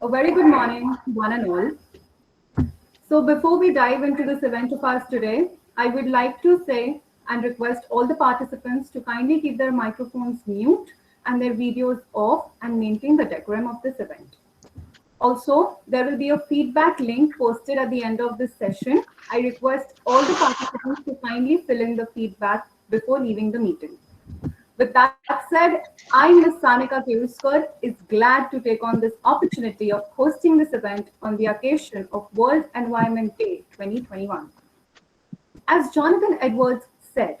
A very good morning, one and all. So, before we dive into this event of ours today, I would like to say and request all the participants to kindly keep their microphones mute and their videos off and maintain the decorum of this event. Also, there will be a feedback link posted at the end of this session. I request all the participants to kindly fill in the feedback before leaving the meeting. With that said, I, Ms. Sanika Keruskar, is glad to take on this opportunity of hosting this event on the occasion of World Environment Day 2021. As Jonathan Edwards said,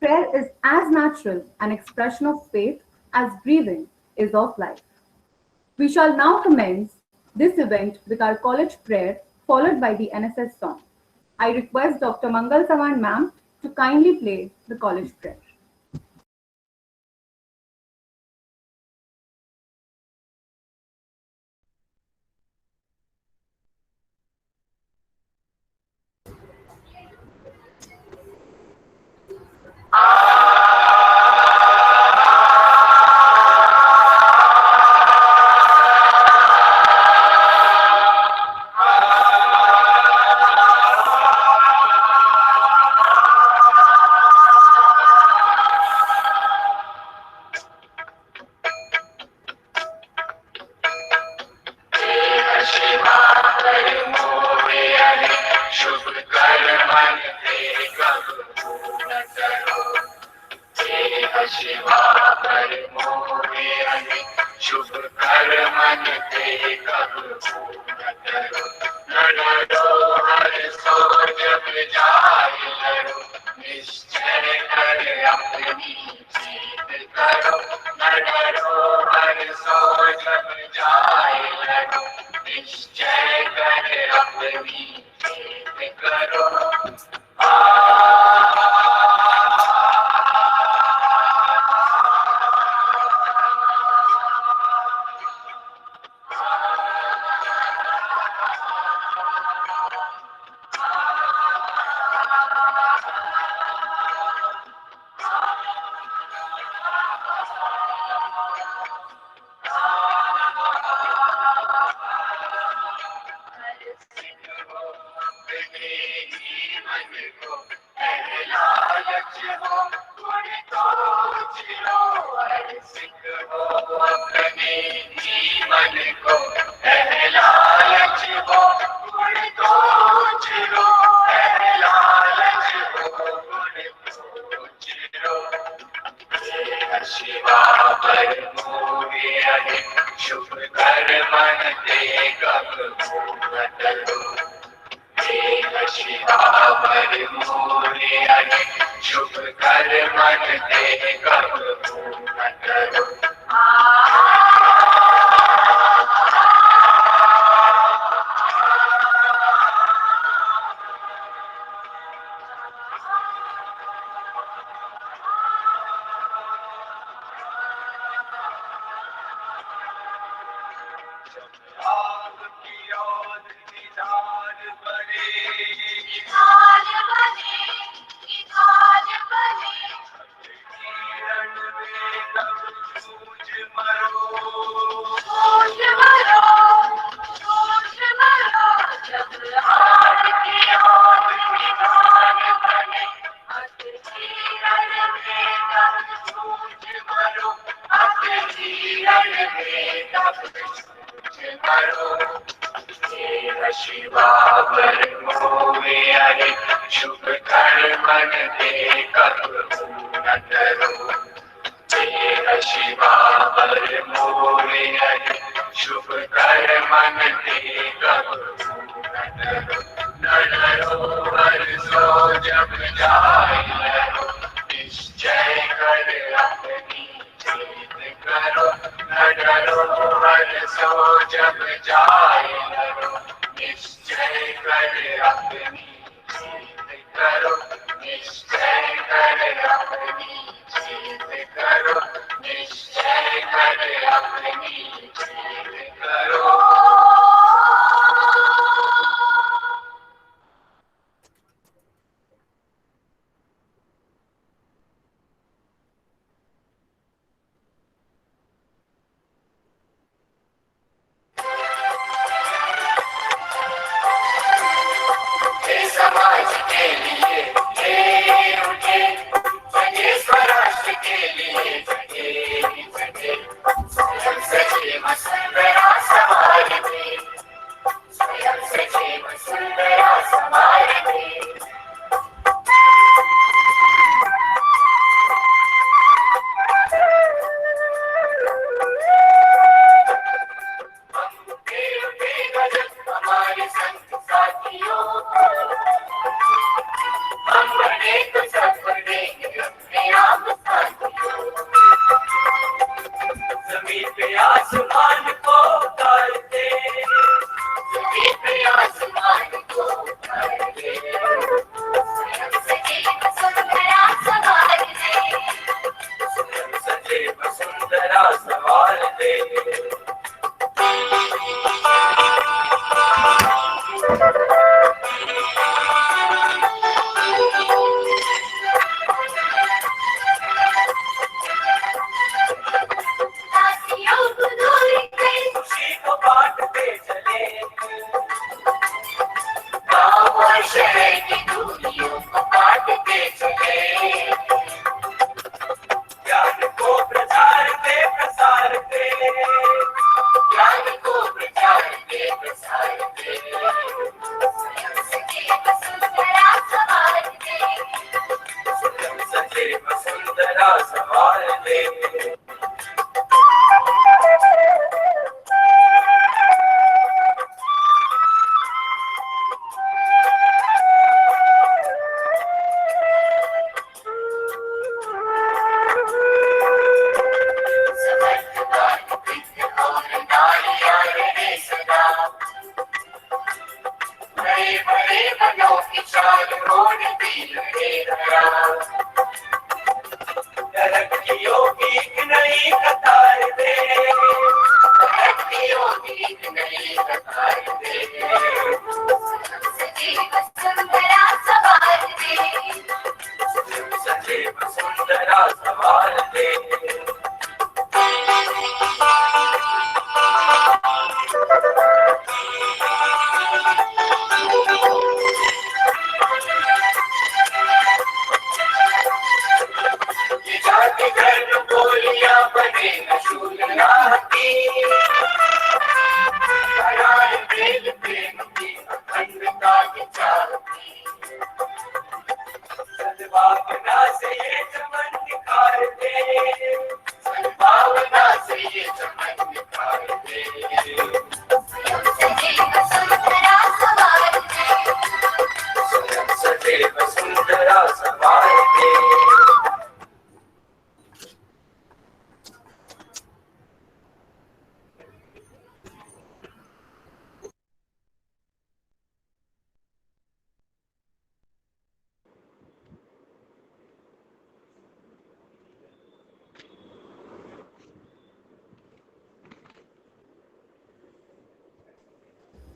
prayer is as natural an expression of faith as breathing is of life. We shall now commence this event with our college prayer followed by the NSS song. I request Dr. Mangal Sawan ma'am to kindly play the college prayer.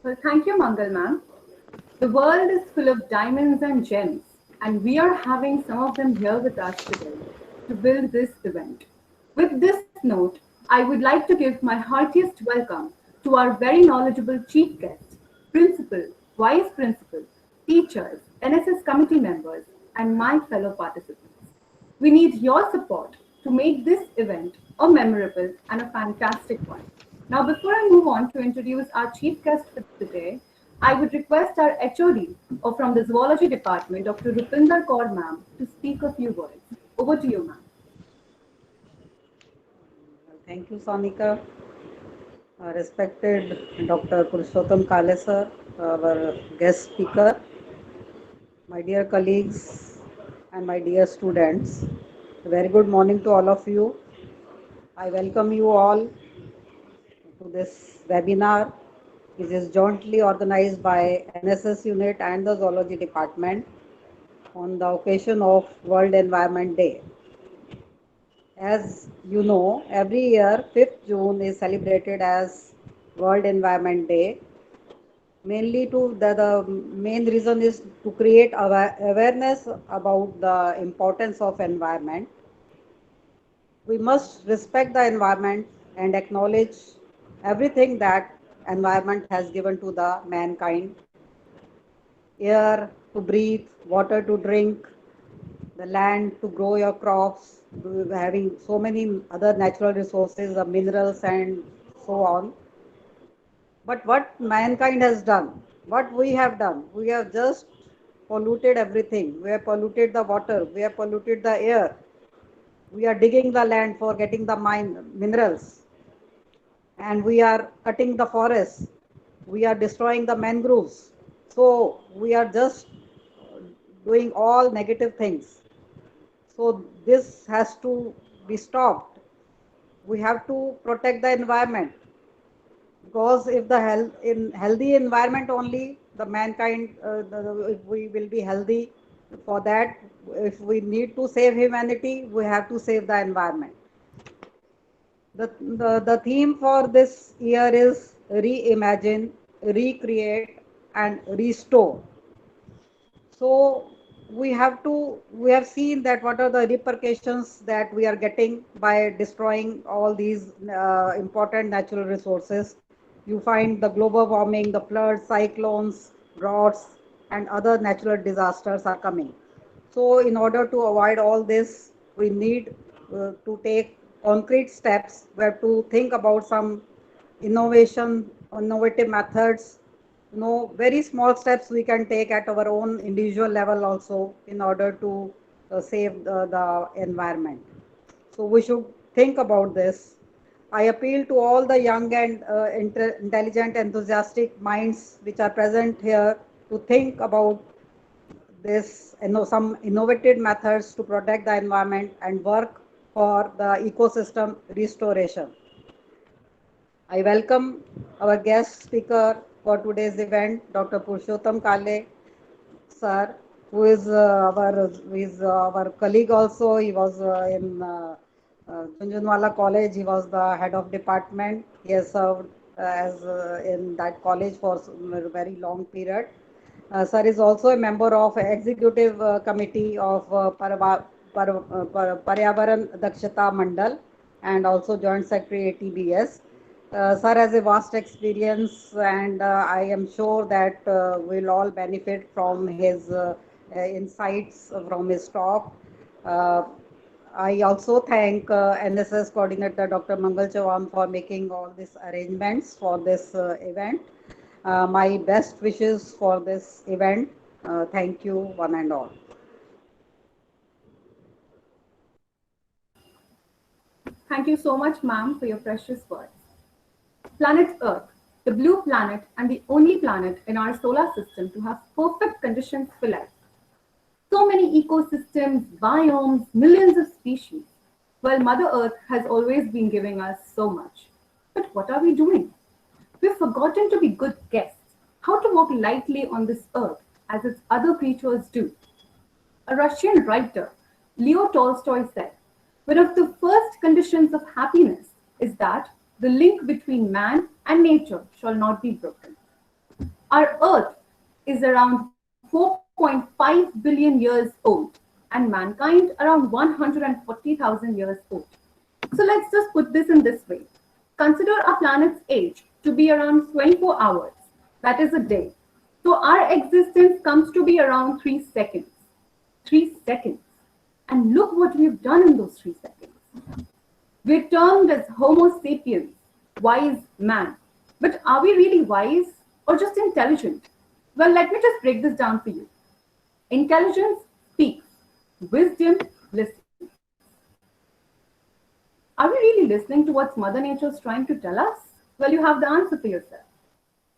Well, thank you, Mangal ma'am. The world is full of diamonds and gems, and we are having some of them here with us today to build this event. With this note, I would like to give my heartiest welcome to our very knowledgeable chief guest, principal, vice principal, teachers, NSS committee members, and my fellow participants. We need your support to make this event a memorable and a fantastic one. Now, before I move on to introduce our chief guest for today, I would request our HOD from the Zoology Department, Dr. Rupinder Kaur ma'am, to speak a few words. Over to you, ma'am. Thank you, Sonika. Respected Dr. Purushottam Kale sir, our guest speaker, my dear colleagues and my dear students. Very good morning to all of you. I welcome you all to this webinar, which is jointly organized by NSS unit and the Zoology Department on the occasion of World Environment Day. As you know, every year 5th June is celebrated as World Environment Day. Mainly the main reason is to create awareness about the importance of environment. We must respect the environment and acknowledge everything that environment has given to the mankind. Air to breathe, water to drink, the land to grow your crops, having so many other natural resources, the minerals and so on. But what mankind has done, what we have done, we have just polluted everything. We have polluted the water, we have polluted the air, we are digging the land for getting the minerals, and we are cutting the forests, we are destroying the mangroves. So we are just doing all negative things. So this has to be stopped. We have to protect the environment, because if the healthy environment only the mankind if we will be healthy. For that, if we need to save humanity, we have to save the environment. The theme for this year is reimagine, recreate and restore. So we have seen that what are the repercussions that we are getting by destroying all these important natural resources. You find the global warming, the floods, cyclones, droughts, and other natural disasters are coming. So in order to avoid all this, we need to take concrete steps. We have to think about some innovative methods, very small steps we can take at our own individual level also in order to save the environment. So we should think about this. I appeal to all the young and intelligent, enthusiastic minds which are present here to think about this, some innovative methods to protect the environment and work for the ecosystem restoration. I welcome our guest speaker for today's event, Dr. Purushottam Kale, sir, who is our colleague also. He was in Junjunwala College. He was the head of department. He has served as in that college for a very long period. Sir is also a member of executive committee of Paryavaran Dakshata Mandal and also joint secretary TBS. Sir has a vast experience, and I am sure that we'll all benefit from his insights from his talk. Uh, I also thank NSS coordinator Dr. Mangal Chauhan for making all these arrangements for this event. My best wishes for this event. Thank you, one and all. Thank you so much, ma'am, for your precious words. Planet Earth, the blue planet and the only planet in our solar system to have perfect conditions for life. So many ecosystems, biomes, millions of species. Well, Mother Earth has always been giving us so much. But what are we doing? We've forgotten to be good guests, how to walk lightly on this earth as its other creatures do. A Russian writer, Leo Tolstoy, said, one of the first conditions of happiness is that the link between man and nature shall not be broken. Our Earth is around 4.5 billion years old, and mankind around 140,000 years old. So let's just put this in this way. Consider our planet's age to be around 24 hours, that is a day. So our existence comes to be around 3 seconds. 3 seconds. And look what we've done in those 3 seconds. We're termed as Homo sapiens, wise man. But are we really wise or just intelligent? Well, let me just break this down for you. Intelligence speaks, wisdom listens. Are we really listening to what Mother Nature is trying to tell us? Well, you have the answer for yourself.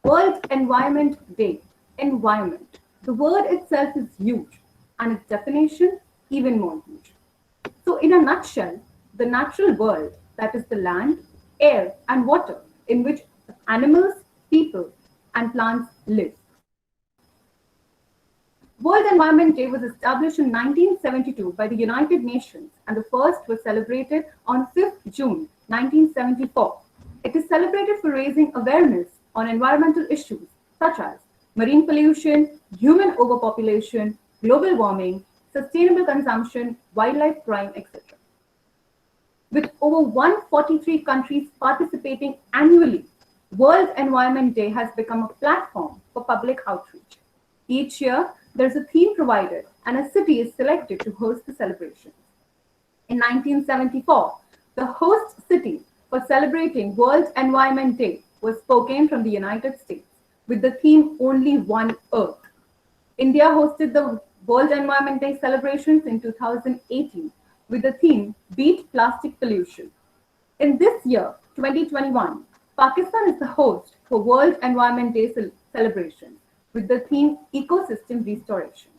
World Environment Day. Environment. The word itself is huge, and its definition even more huge. So, in a nutshell, the natural world, that is the land, air, and water in which animals, people, and plants live. World Environment Day was established in 1972 by the United Nations, and the first was celebrated on 5th June 1974. It is celebrated for raising awareness on environmental issues such as marine pollution, human overpopulation, global warming, sustainable consumption, wildlife crime, etc. With over 143 countries participating annually, World Environment Day has become a platform for public outreach. Each year, there's a theme provided and a city is selected to host the celebrations. In 1974, the host city for celebrating World Environment Day was Spokane from the United States with the theme Only One Earth. India hosted the World Environment Day celebrations in 2018 with the theme Beat Plastic Pollution. In this year, 2021, Pakistan is the host for World Environment Day celebrations with the theme Ecosystem Restoration.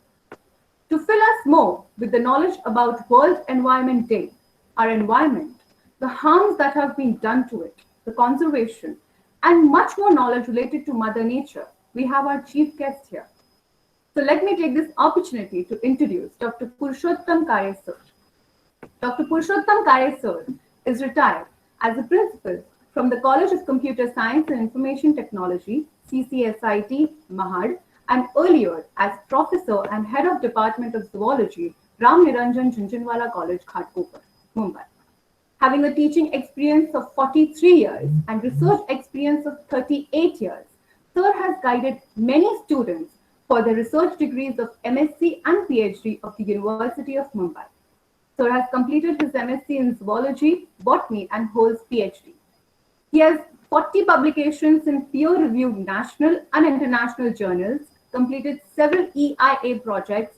To fill us more with the knowledge about World Environment Day, our environment, the harms that have been done to it, the conservation, and much more knowledge related to Mother Nature, we have our chief guest here. So let me take this opportunity to introduce Dr. Purushottam Kare sir. Dr. Purushottam Kare sir is retired as a principal from the College of Computer Science and Information Technology, CCSIT, Mahad, and earlier as professor and head of Department of Zoology, Ram Niranjan Jhunjhunwala College, Ghatkopar, Mumbai. Having a teaching experience of 43 years and research experience of 38 years, Sir has guided many students for their research degrees of MSc and PhD of the University of Mumbai. Sir has completed his MSc in Zoology, Botany, and holds PhD. He has 40 publications in peer-reviewed national and international journals, completed several EIA projects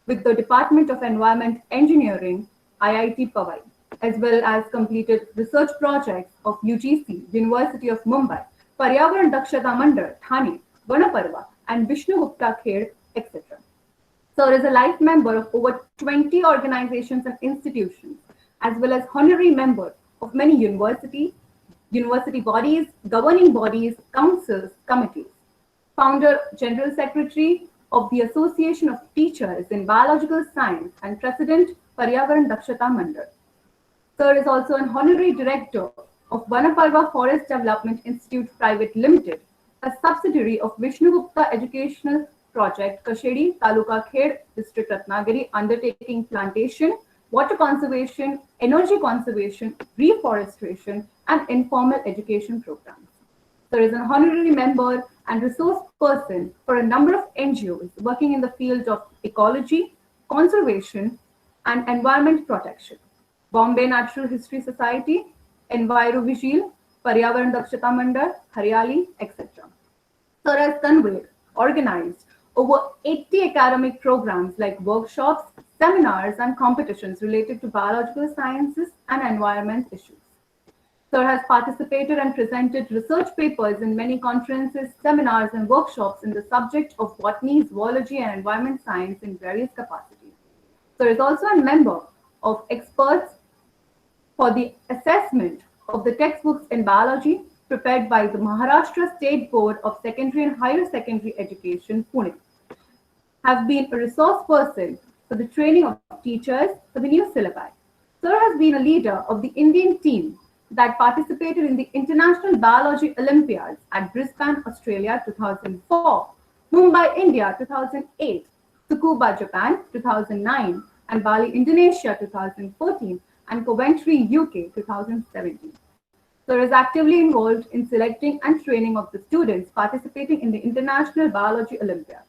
with the Department of Environment Engineering, IIT Powai. as well as completed research projects of UGC, University of Mumbai, Paryavaran Dakshata Mandal, Thane, Vanaparva, and Vishnu Gupta Khed, etc. Sir is a life member of over 20 organizations and institutions, as well as honorary member of many university bodies, governing bodies, councils, committees. Founder, General Secretary of the Association of Teachers in Biological Science and President, Paryavaran Dakshata Mandal. Sir is also an honorary director of Vanaparva Forest Development Institute Private Limited, a subsidiary of Vishnugupta Educational Project, Kashedi, Taluka Khed, District Ratnagiri, undertaking plantation, water conservation, energy conservation, reforestation, and informal education programs. Sir is an honorary member and resource person for a number of NGOs working in the field of ecology, conservation, and environment protection. Bombay Natural History Society, EnviroVigil, Paryavaran Dakshata Mandal, Haryali, etc. Sir has conveyed, organized over 80 academic programs like workshops, seminars, and competitions related to biological sciences and environment issues. Sir has participated and presented research papers in many conferences, seminars, and workshops in the subject of botany, zoology, and environment science in various capacities. Sir is also a member of experts for the assessment of the textbooks in biology prepared by the Maharashtra State Board of Secondary and Higher Secondary Education, Pune. Have been a resource person for the training of teachers for the new syllabi. Sir has been a leader of the Indian team that participated in the International Biology Olympiads at Brisbane, Australia 2004, Mumbai, India 2008, Tsukuba, Japan 2009, and Bali, Indonesia 2014, and Coventry, UK 2017. Sir is actively involved in selecting and training of the students participating in the International Biology Olympiads.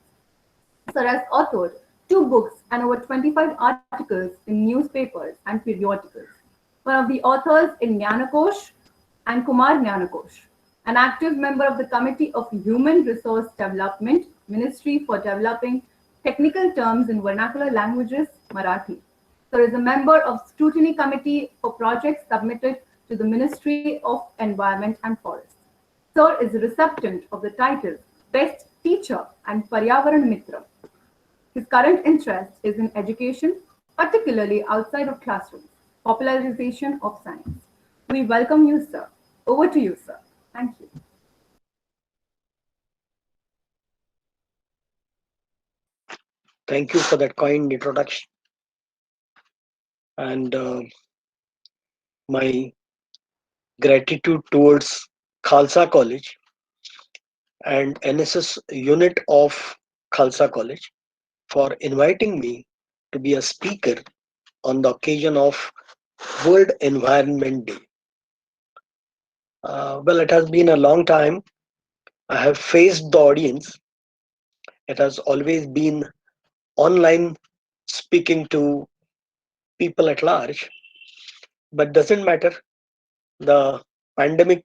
Sir has authored two books and over 25 articles in newspapers and periodicals. One of the authors in Jnanakosh and Kumar Jnanakosh, an active member of the Committee of Human Resource Development, Ministry for Developing Technical Terms in Vernacular Languages, Marathi. Sir is a member of Scrutiny Committee for projects submitted to the Ministry of Environment and Forests. Sir is a recipient of the titles Best Teacher and Paryavaran Mitra. His current interest is in education, particularly outside of classrooms, popularization of science. We welcome you, sir. Over to you, sir. Thank you. Thank you for that kind introduction. And my gratitude towards Khalsa College and NSS unit of Khalsa College for inviting me to be a speaker on the occasion of World Environment Day. Well, it has been a long time. I have faced the audience. It has always been online speaking to people at large, but doesn't matter. The pandemic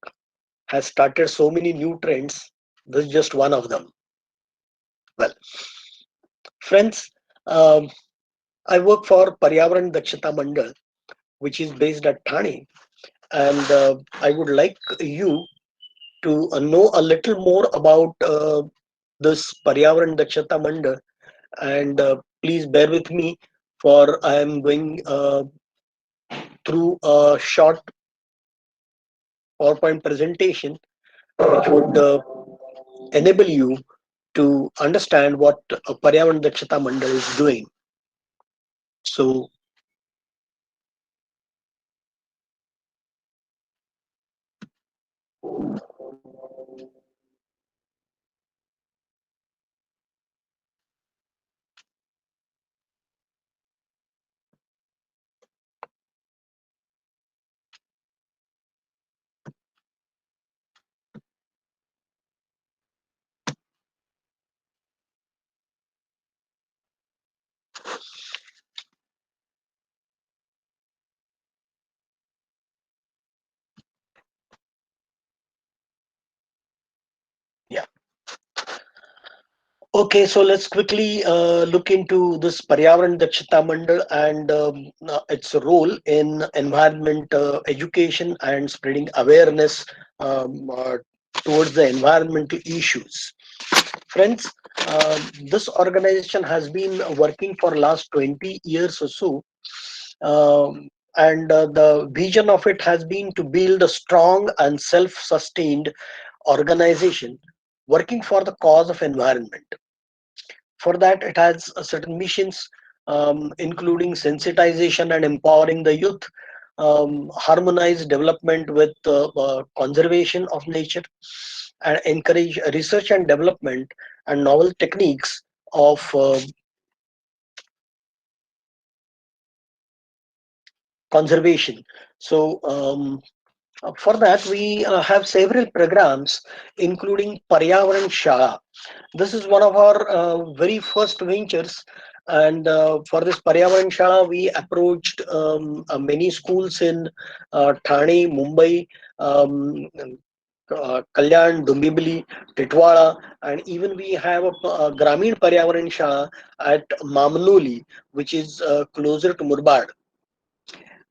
has started so many new trends. This is just one of them. Well, friends, um, I work for Paryavaran Dakshata Mandal, which is based at Thane, and I would like you to know a little more about this Paryavaran Dakshata Mandal, and please bear with me for I am going through a short PowerPoint presentation which would enable you to understand what Paryavaran Dakshata Mandal is doing. So, Okay, so let's quickly look into this Paryavaran Dakshata Mandal and its role in environment education and spreading awareness towards the environmental issues. Friends, this organization has been working for last 20 years or so, and the vision of it has been to build a strong and self-sustained organization working for the cause of environment. For that, it has certain missions, including sensitization and empowering the youth, harmonize development with conservation of nature, and encourage research and development and novel techniques of conservation. So, for that, we have several programs, including Paryavaran Shala. This is one of our very first ventures, and for this Paryavaran Shala, we approached many schools in Thane, Mumbai, um, Kalyan, Dombivli, Titwala, and even we have a Grameen Paryavaran Shala at Mamnoli, which is closer to Murbad.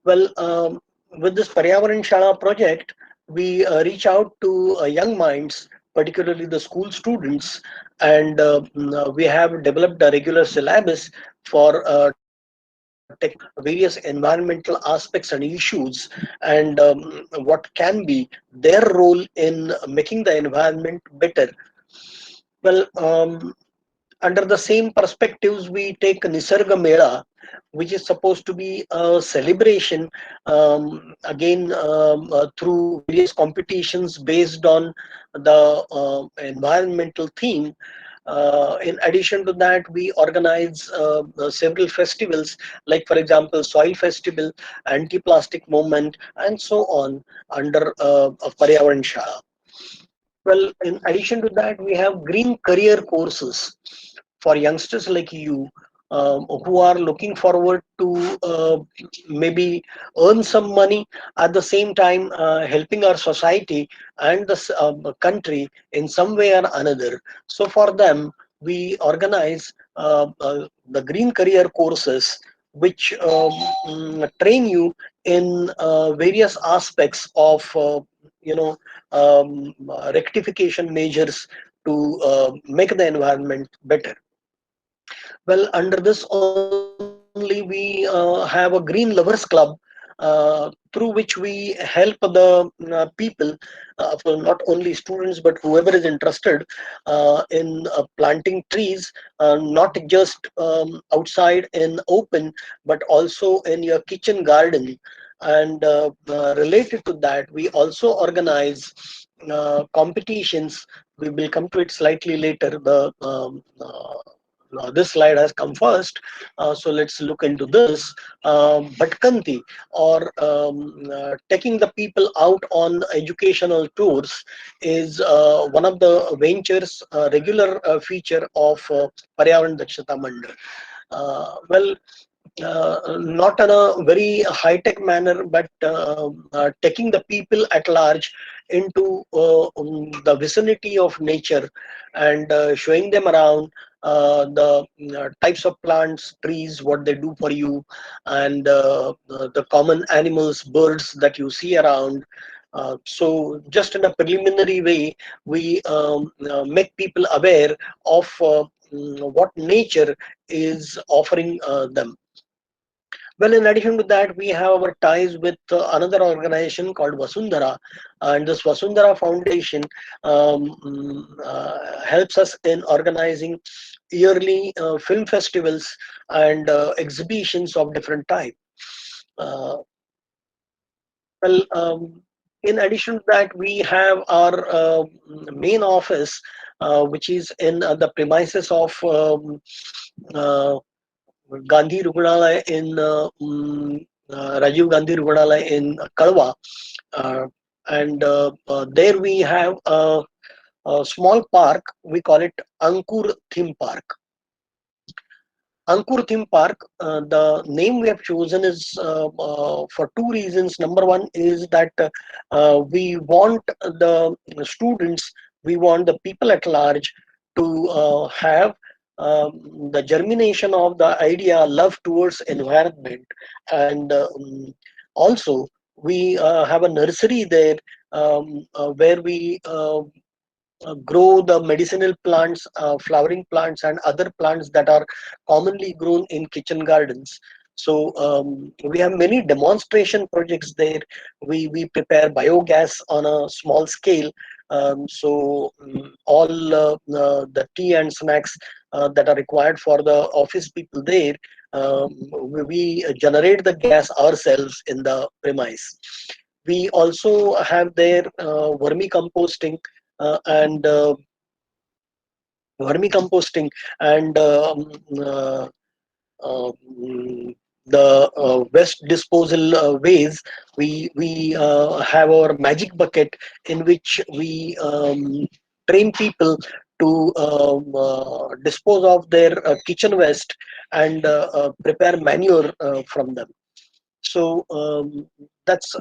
Well, with this Paryavaran Shala project, we reach out to young minds, particularly the school students, and we have developed a regular syllabus for tackling various environmental aspects and issues, and what can be their role in making the environment better. Well, under the same perspectives, we take Nisarga Mela, which is supposed to be a celebration, again through various competitions based on the environmental theme. In addition to that, we organize several festivals, like, for example, Soil Festival, Anti-Plastic Movement, and so on, under Paryavaran Shala. Well, in addition to that, we have green career courses for youngsters like you, who are looking forward to maybe earn some money, at the same time helping our society and the country in some way or another. So for them, we organize the green career courses, which train you in various aspects of rectification measures to make the environment better. Well, under this only, we have a Green Lovers Club, through which we help the people, for not only students but whoever is interested in planting trees, not just outside in open, but also in your kitchen garden. And related to that, we also organize competitions. We will come to it slightly later. This slide has come first, so let's look into this. Bhatkanti, or taking the people out on educational tours, is one of the ventures, regular feature of Paryavaran Dakshata Mandal. Well, not in a very high tech manner, but taking the people at large into the vicinity of nature, and showing them around the types of plants, trees, what they do for you, and the common animals, birds that you see around. So, just in a preliminary way, we make people aware of what nature is offering them. Well, in addition to that, we have our ties with another organization called Vasundhara, and this Vasundhara Foundation helps us in organizing yearly film festivals and exhibitions of different type. Uh, well, in addition to that, we have our main office, which is in the premises of uh, Gandhi Rugnalaya in Rajiv Gandhi Rugnalaya in Kalwa, uh, and there we have a small park. We call it Ankur Theme Park. Ankur Theme Park. The name we have chosen is for two reasons. Number one is that we want the students, we want the people at large to have the germination of the idea love towards environment. And also we have a nursery there, where we grow the medicinal plants, flowering plants, and other plants that are commonly grown in kitchen gardens. So we have many demonstration projects there. We prepare biogas on a small scale. All the tea and snacks that are required for the office people there, we generate the gas ourselves in the premise. We also have there vermicomposting, and vermicomposting and um, the waste disposal ways. We have our magic bucket in which we train people to dispose of their kitchen waste and prepare manure from them. So that's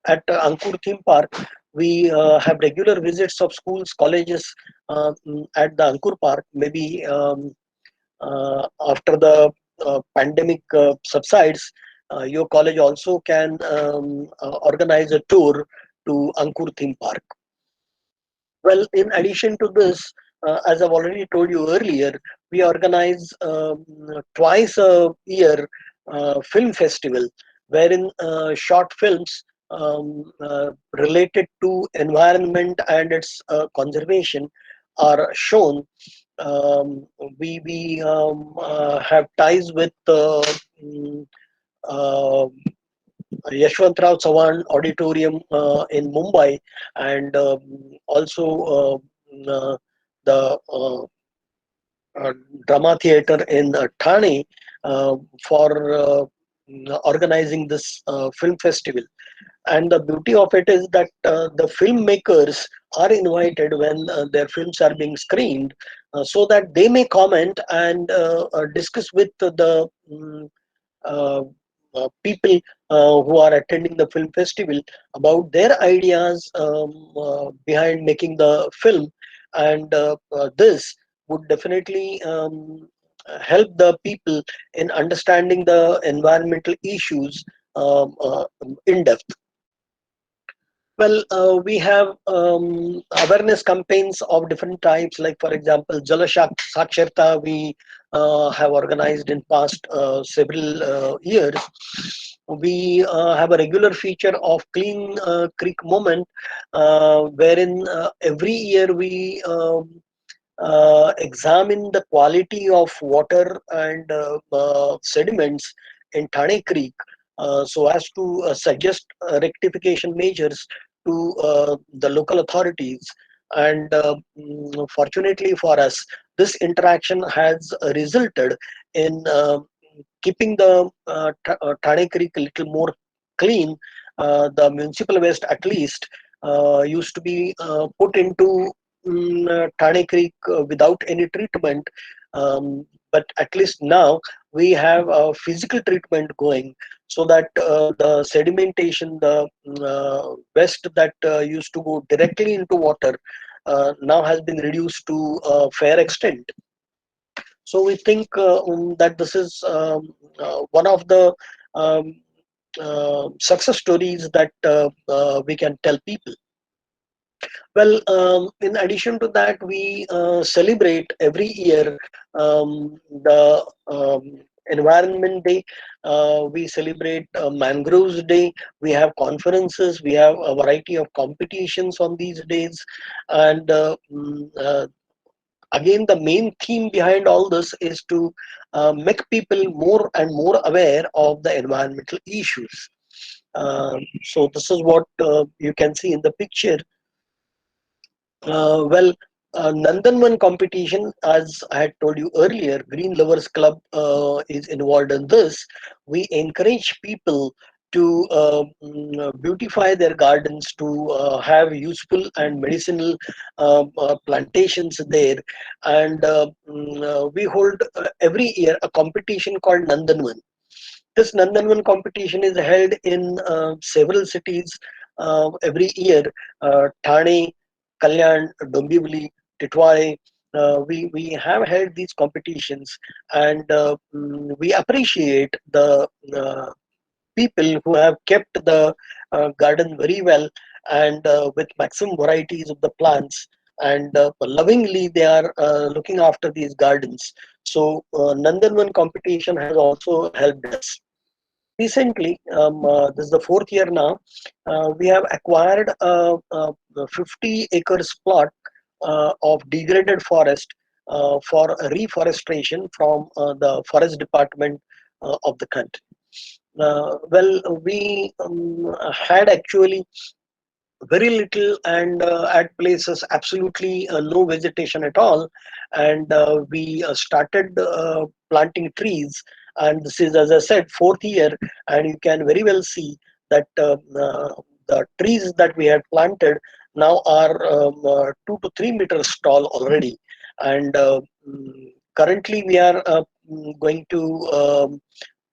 at Ankur theme park. We have regular visits of schools, colleges at the Ankur park. Maybe after the pandemic subsides, your college also can organize a tour to Ankur theme park. Well, in addition to this, as I've already told you earlier, we organize twice a year film festival, wherein short films related to environment and its conservation are shown. Um, we have ties with mm, uh, Yashwantrao Chavan Auditorium in Mumbai, and also the drama theater in Thane for organizing this film festival. And the beauty of it is that the filmmakers are invited when their films are being screened, so that they may comment and discuss with the uh, people who are attending the film festival about their ideas behind making the film. And this would definitely help the people in understanding the environmental issues in depth. Well, we have awareness campaigns of different types, like for example, Jala Saksharta we have organized in past several years. We have a regular feature of Clean Creek Moment, wherein every year we examine the quality of water and sediments in Thane Creek, so as to suggest rectification measures to the local authorities. And fortunately for us, this interaction has resulted in keeping the Thane Creek a little more clean. The municipal waste, at least, used to be put into Thane Creek without any treatment. But at least now we have a physical treatment going, so that the sedimentation, the waste that used to go directly into water, now has been reduced to a fair extent. So we think that this is one of the um, success stories that we can tell people. Well, in addition to that, we celebrate every year the Environment Day. We celebrate Mangroves Day. We have conferences. We have a variety of competitions on these days. And again, the main theme behind all this is to make people more and more aware of the environmental issues. So this is what you can see in the picture. Well, Nandanvan competition, as I had told you earlier, Green Lovers Club is involved in this. We encourage people to beautify their gardens, to have useful and medicinal plantations there. And we hold every year a competition called Nandanvan. This Nandanvan competition is held in several cities every year: Thane, Kalyan, Dombivli, Titwale, we have held these competitions, and we appreciate the people who have kept the garden very well, and with maximum varieties of the plants, and lovingly they are looking after these gardens. So Nandanvan competition has also helped us. Recently, this is the fourth year now, we have acquired a 50 acres plot of degraded forest for reforestation from the forest department of the country. Well, we had actually very little, and at places absolutely no vegetation at all, and we started planting trees, and this is, as I said, fourth year, and you can very well see that the trees that we had planted now are 2 to 3 meters tall already, and currently we are going to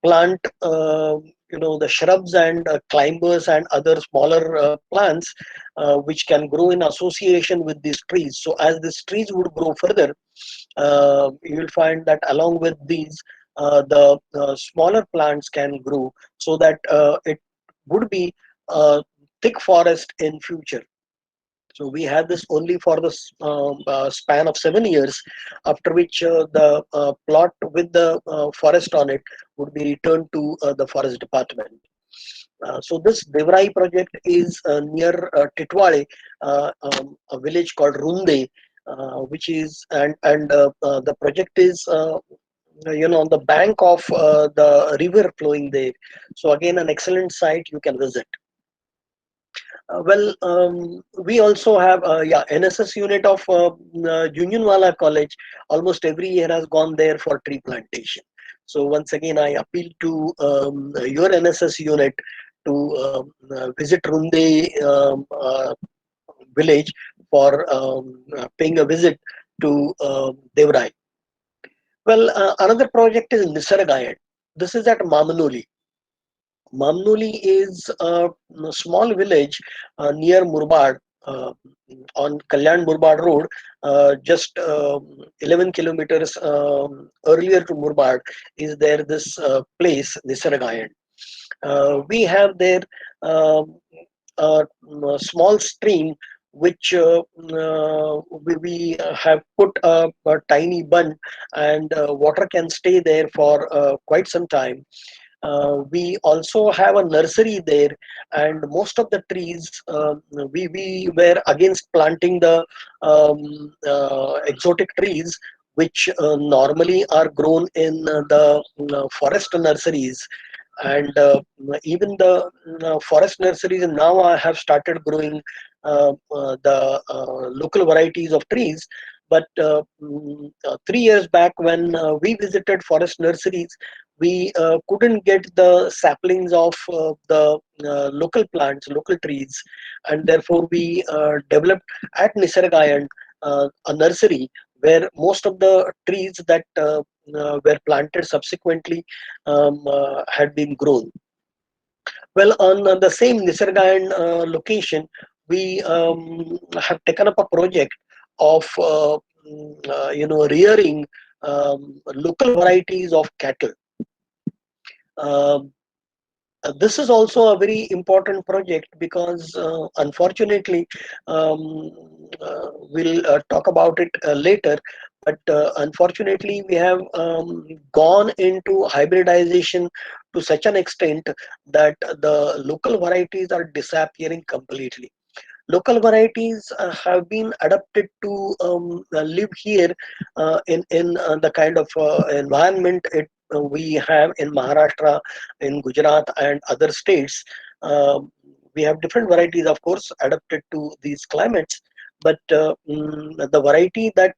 plant the shrubs and climbers and other smaller plants which can grow in association with these trees. So as these trees would grow further, you will find that along with these, the smaller plants can grow, so that it would be a thick forest in future. So we had this only for the span of 7 years, after which the plot with the forest on it would be returned to the forest department. So this Devrai project is near Titwale, a village called Runde, which is, and the project is on the bank of the river flowing there. So again, an excellent site you can visit. Well, we also have NSS unit of Junjunwala College. Almost every year has gone there for tree plantation. So once again, I appeal to your NSS unit to visit Runde village for paying a visit to Devrai. Well, another project is Nisargayad. This is at Mamanoli. Mamnoli is a small village near Murbad, on Kalyan Murbad Road, just 11 kilometers earlier to Murbad is there this place, Nisargayan. We have there um, a small stream which we have put a tiny bund, and water can stay there for quite some time. We also have a nursery there, and most of the trees, we were against planting the exotic trees which normally are grown in the forest nurseries, and even the forest nurseries now have started growing the local varieties of trees. But 3 years back, when we visited forest nurseries, we couldn't get the saplings of the local plants, local trees, and therefore we developed at Nisargayan a nursery where most of the trees that were planted subsequently had been grown. Well, on the same Nisargayan location, we have taken up a project of rearing local varieties of cattle. Um, this is also a very important project because unfortunately, um, we'll talk about it later, but unfortunately we have gone into hybridization to such an extent that the local varieties are disappearing completely. Local varieties have been adapted to live here in the kind of environment we have in Maharashtra, in Gujarat, and other states. We have different varieties, of course, adapted to these climates. But the variety that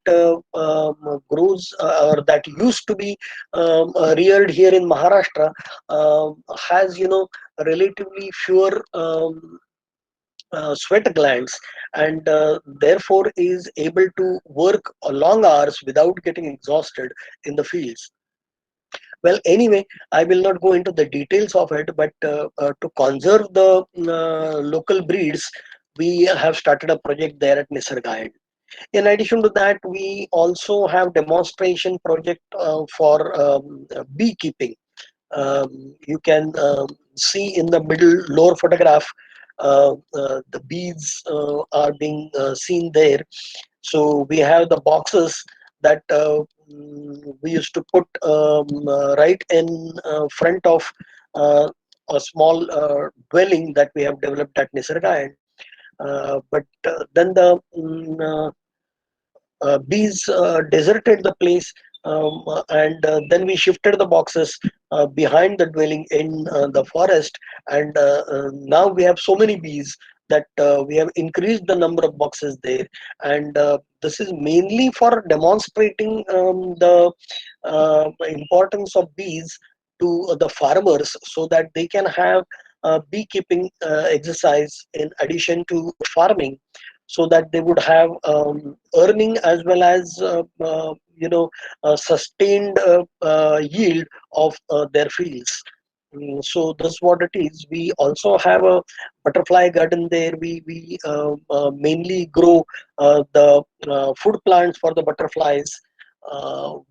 grows or that used to be reared here in Maharashtra has, relatively fewer sweat glands, and therefore is able to work long hours without getting exhausted in the fields. Well, anyway, I will not go into the details of it, but to conserve the local breeds, we have started a project there at Nisargayan. In addition to that, we also have demonstration project for beekeeping. You can see in the middle lower photograph, the bees are being seen there. So we have the boxes that we used to put right in front of a small dwelling that we have developed at Nisarga. But then the bees deserted the place, and then we shifted the boxes behind the dwelling in the forest, and now we have so many bees that we have increased the number of boxes there. And this is mainly for demonstrating the importance of bees to the farmers, so that they can have beekeeping exercise in addition to farming, so that they would have earning as well as sustained yield of their fields. So that's what it is. We also have a butterfly garden there. We mainly grow the food plants for the butterflies.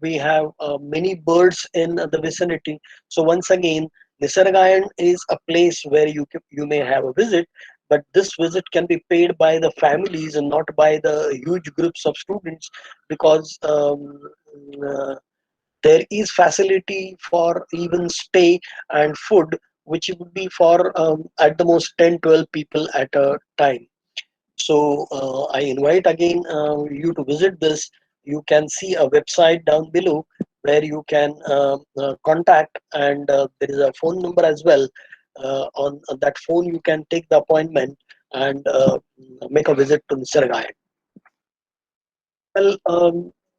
We have many birds in the vicinity. So once again, Nisargayan is a place where you may have a visit, but this visit can be paid by the families and not by the huge groups of students, because uh, there is facility for even stay and food, which would be for at the most 10-12 people at a time. So I invite again you to visit this. You can see a website down below where you can contact, and there is a phone number as well. On that phone, you can take the appointment and make a visit to Nisarga. Well,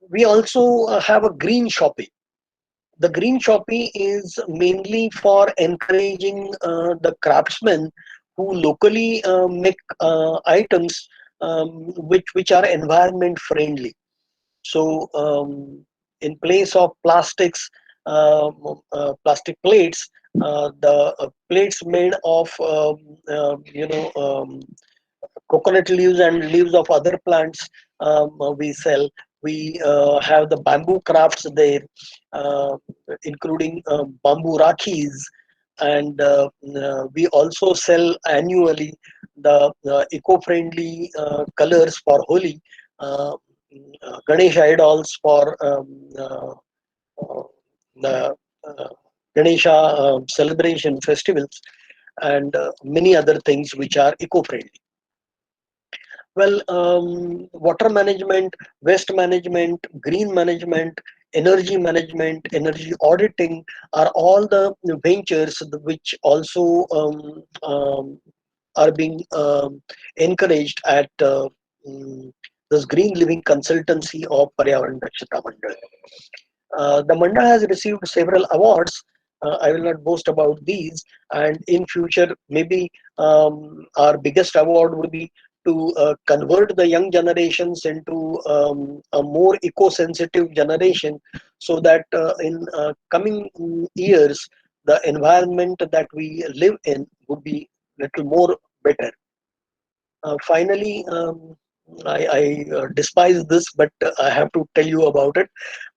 we also have a green shopping. The green shopping is mainly for encouraging the craftsmen who locally make items which are environment friendly. So in place of plastics, plastic plates, the plates made of coconut leaves and leaves of other plants we sell. We have the bamboo crafts there, uh, including bamboo rakhis, and we also sell annually the eco-friendly colors for Holi, uh, Ganesh idols for uh, the uh, Ganesha celebration festivals, and many other things which are eco-friendly. Well, water management, waste management, green management, energy auditing are all the ventures which also are being encouraged at this Green Living Consultancy of Paryavaran Dakshata Mandal. The Manda has received several awards. I will not boast about these, and in future, maybe our biggest award would be to convert the young generations into a more eco-sensitive generation, so that in coming years, the environment that we live in would be little more better. Finally, I despise this, but I have to tell you about it.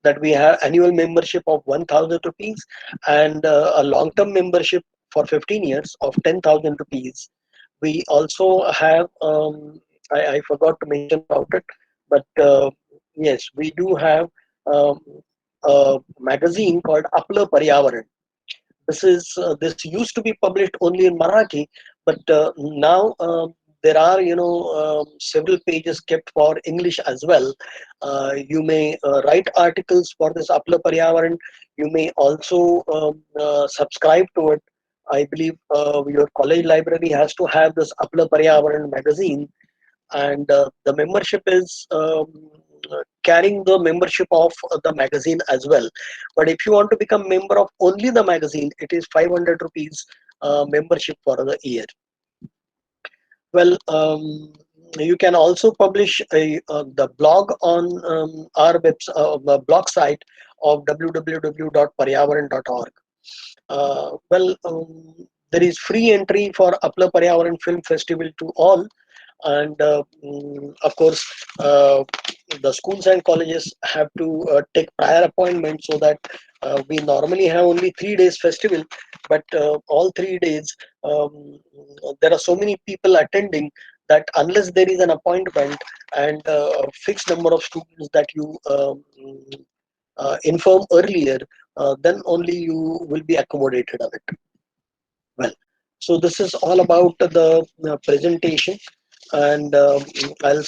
That we have annual membership of 1,000 rupees, and a long-term membership for 15 years of 10,000 rupees. We also have, I forgot to mention about it, but yes, we do have um, a magazine called Apla Paryavaran. This used to be published only in Marathi, but now there are several pages kept for English as well. You may write articles for this Apla Paryavaran. You may also subscribe to it. I believe your college library has to have this Apla Paryavaran magazine, and the membership is carrying the membership of the magazine as well. But if you want to become member of only the magazine, it is 500 rupees membership for the year. Well, you can also publish the blog on our blog site of www.paryavaran.org. Well, there is free entry for Apla Paryavaran Film Festival to all. And of course, uh, the schools and colleges have to take prior appointment, so that we normally have only 3 days festival, but all 3 days, um, there are so many people attending that unless there is an appointment and a fixed number of students that you inform earlier, then only you will be accommodated on it. Well, so this is all about the presentation, and I'll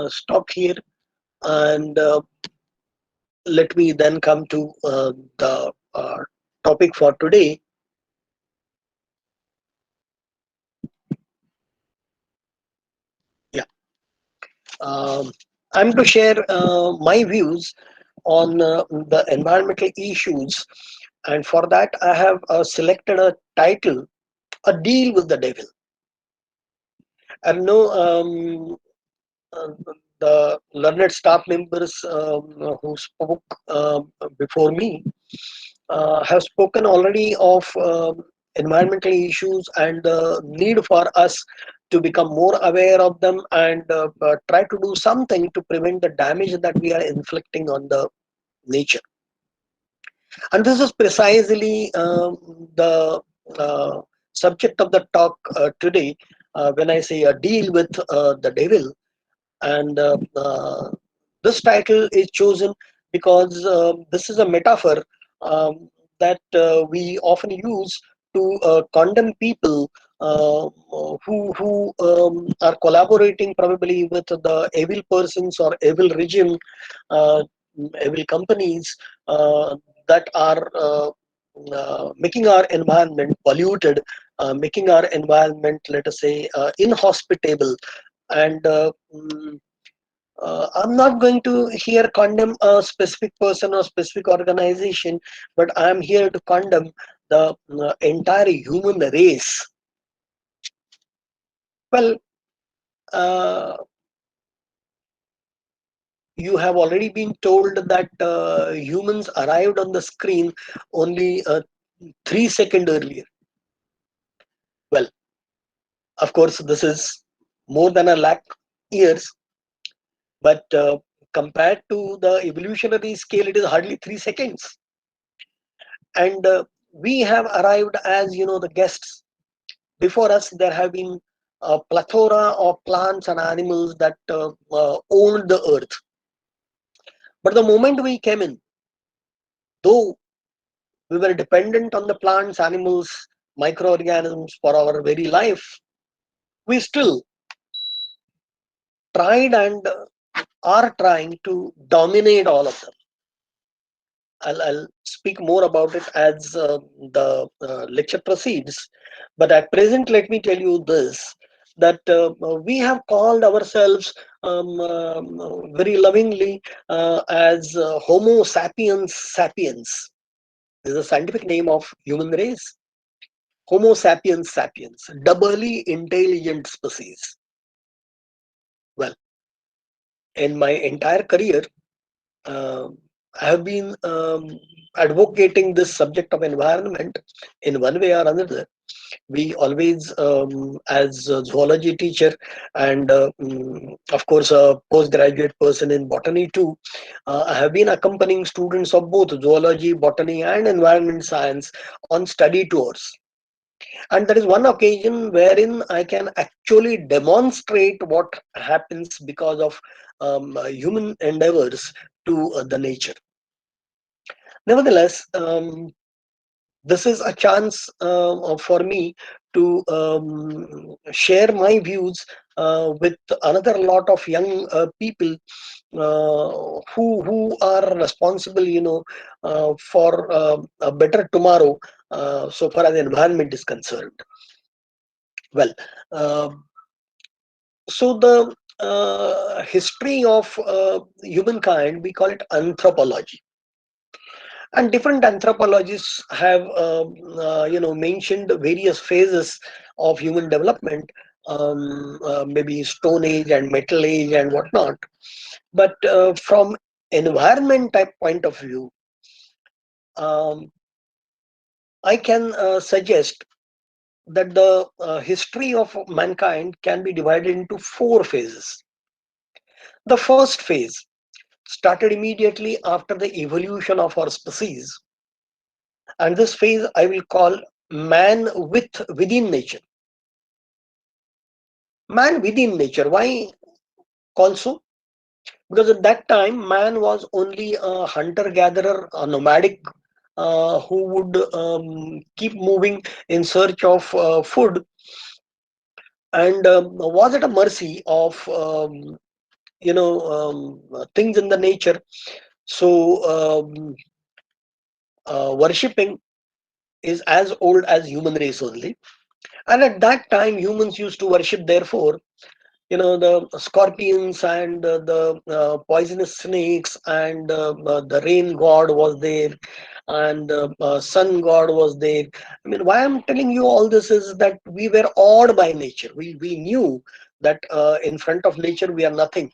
stop here, and let me then come to the topic for today. Yeah, um, I'm to share my views on the environmental issues, and for that I have selected a title: "A Deal with the Devil." I know uh, the learned staff members who spoke before me have spoken already of environmental issues and the need for us to become more aware of them, and try to do something to prevent the damage that we are inflicting on the nature. And this is precisely the uh, subject of the talk today, when I say a deal with the devil. And this title is chosen because this is a metaphor that we often use to condemn people who are collaborating probably with the evil persons or evil regime, uh, evil companies that are making our environment polluted, making our environment, let us say, inhospitable. And I'm not going to here condemn a specific person or specific organization, but I'm here to condemn the entire human race. Well, uh, you have already been told that humans arrived on the screen only 3 seconds earlier. Well, of course, this is more than a lakh years, but compared to the evolutionary scale, it is hardly 3 seconds. And we have arrived as, the guests. Before us there have been a plethora of plants and animals that owned the earth. But the moment we came in, though we were dependent on the plants, animals, microorganisms for our very life, we still tried and are trying to dominate all of them. I'll speak more about it as the lecture proceeds. But at present, let me tell you this, that we have called ourselves very lovingly as Homo sapiens sapiens. This is the scientific name of human race. Homo sapiens sapiens, doubly intelligent species. Well, in my entire career, um, I have been advocating this subject of environment in one way or another. We always, as a zoology teacher and of course a postgraduate person in botany too, I have been accompanying students of both zoology, botany, and environment science on study tours. And there is one occasion wherein I can actually demonstrate what happens because of human endeavors to the nature. Nevertheless, this is a chance for me to share my views with another lot of young people who are responsible, for a better tomorrow, so far as the environment is concerned. Well, uh, so the history of humankind, we call it anthropology, and different anthropologists have mentioned various phases of human development, maybe stone age and metal age and whatnot. But from environment type point of view, um, I can suggest that the history of mankind can be divided into four phases. The first phase started immediately after the evolution of our species, and this phase I will call man within nature. Man within nature. Why call so? Because at that time man was only a hunter gatherer, a nomadic, who would keep moving in search of food, and was at a mercy of things in the nature. So worshipping is as old as human race only, and at that time humans used to worship, therefore, the scorpions and the poisonous snakes, and the rain god was there, and sun god was there. I mean, why I'm telling you all this is that we were awed by nature. We knew that in front of nature we are nothing,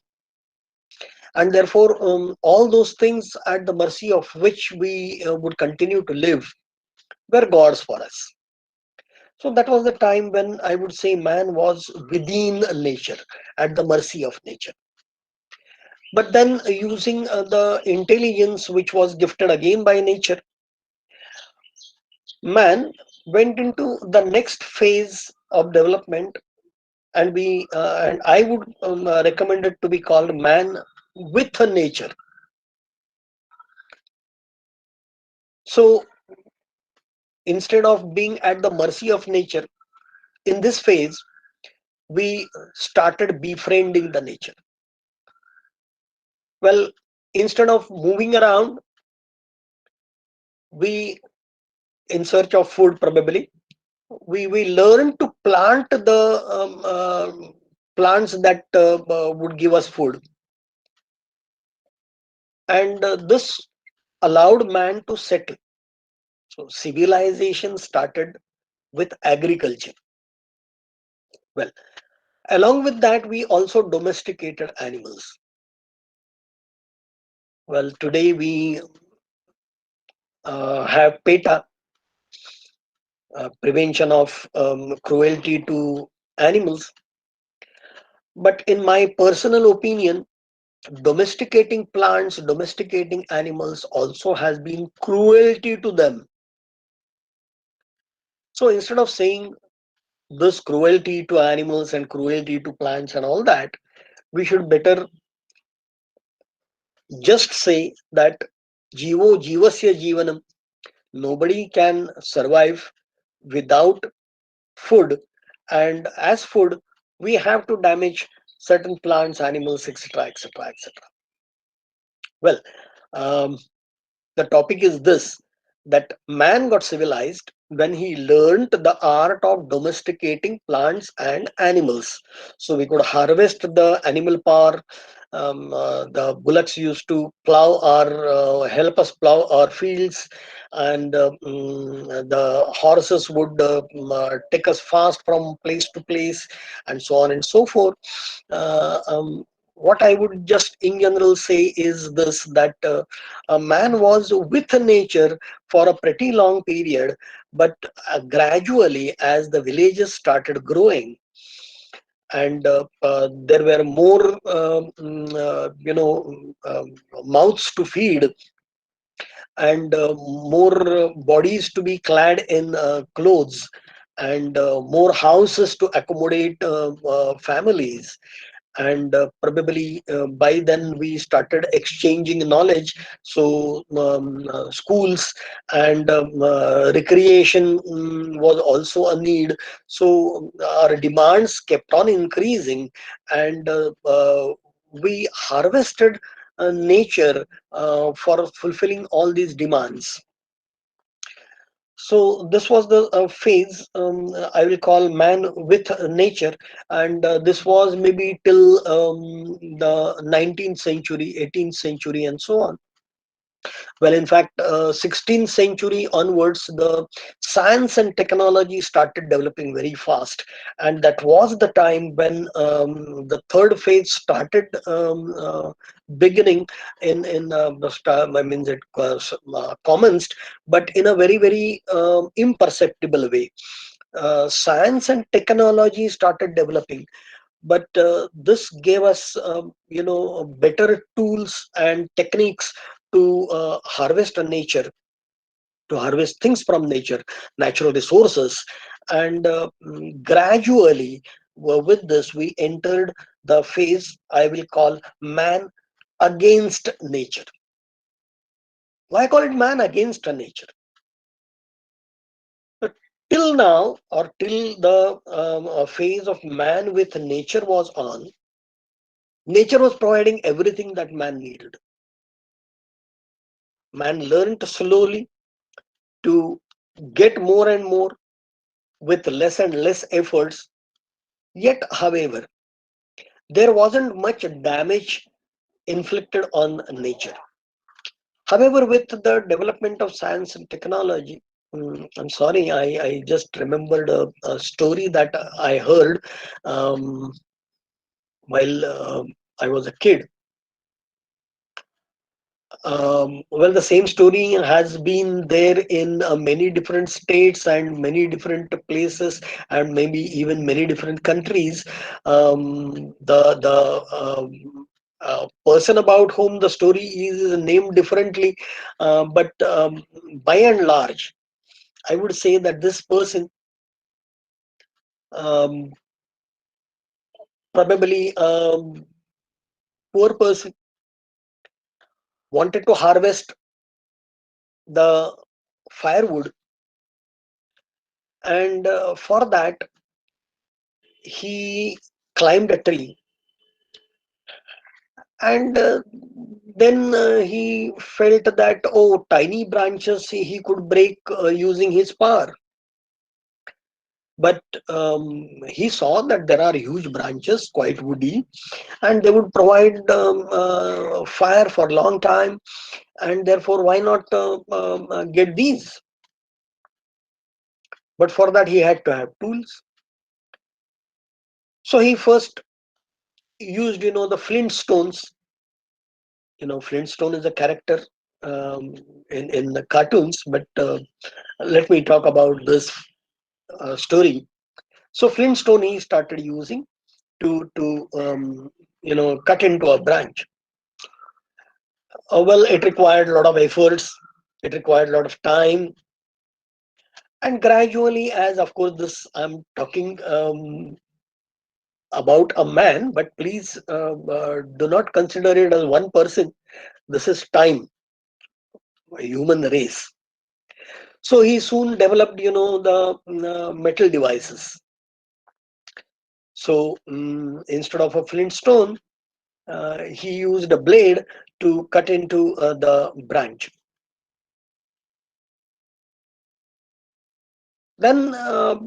and therefore all those things at the mercy of which we would continue to live were gods for us. So that was the time when I would say man was within nature, at the mercy of nature. But then, using the intelligence which was gifted again by nature, man went into the next phase of development, and I would recommend it to be called man with nature. So instead of being at the mercy of nature, in this phase we started befriending the nature. Well, instead of moving around, we, in search of food, probably we learn to plant the plants that would give us food, and this allowed man to settle. So civilization started with agriculture. Well, along with that, we also domesticated animals. Well, today we have PETA, prevention of cruelty to animals. But in my personal opinion, domesticating plants, domesticating animals also has been cruelty to them. So instead of saying this cruelty to animals and cruelty to plants and all that, we should better just say that jivo jivasya jivanam. Nobody can survive without food, and as food, we have to damage certain plants, animals, etc., etc., etc. Well, um, the topic is this, that man got civilized when he learned the art of domesticating plants and animals. So we could harvest the animal power. The bullocks used to help us plow our fields, and the horses would take us fast from place to place, and so on and so forth. uh, um, what I would just in general say is this, that a man was with nature for a pretty long period, but gradually, as the villages started growing, and there were more mouths to feed, and more bodies to be clad in clothes, and more houses to accommodate families, and probably by then we started exchanging knowledge. So schools and recreation was also a need. So our demands kept on increasing, and we harvested nature for fulfilling all these demands. So this was the phase I will call man with nature, and this was maybe till the 19th century, 18th century, and so on. Well, in fact, 16th century onwards, the science and technology started developing very fast, and that was the time when the third phase started beginning in the star. I mean, it was commenced, but in a very very imperceptible way. science and technology started developing, but this gave us better tools and techniques to harvest nature, to harvest things from nature, natural resources. And gradually, with this, we entered the phase I will call man against nature. Why call it man against nature? But till now, or till the phase of man with nature was on, nature was providing everything that man needed. Man learned slowly to get more and more with less and less efforts. Yet, however, there wasn't much damage inflicted on nature. However, with the development of science and technology, I'm sorry, I just remembered a story that I heard um, while I was a kid. Well, the same story has been there in many different states and many different places, and maybe even many different countries. The person about whom the story is named differently, but by and large, I would say that this person, um, probably poor person, wanted to harvest the firewood, and for that he climbed a tree, and then he felt that, oh, tiny branches he could break using his power. But he saw that there are huge branches, quite woody, and they would provide fire for a long time, and therefore why not get these? But for that he had to have tools. So he first used, the flintstones. Flintstone is a character um, in the cartoons, but let me talk about this story. So Flintstone he started using to cut into a branch. Well, it required a lot of efforts. It required a lot of time, and gradually, as of course, this I'm talking about a man, but please do not consider it as one person. This is time, a human race. So he soon developed, the metal devices. So instead of a flintstone, he used a blade to cut into the branch. Then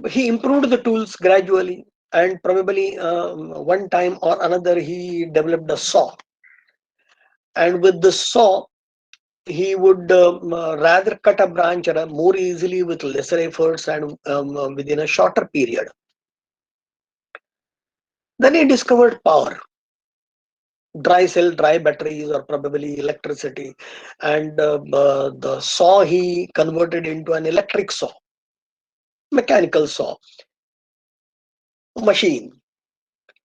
he improved the tools gradually, and probably one time or another he developed a saw. And with the saw, he would rather cut a branch more easily with lesser efforts and within a shorter period. Then he discovered power, dry cell, dry batteries, or probably electricity. And the saw he converted into an electric saw, mechanical saw, machine.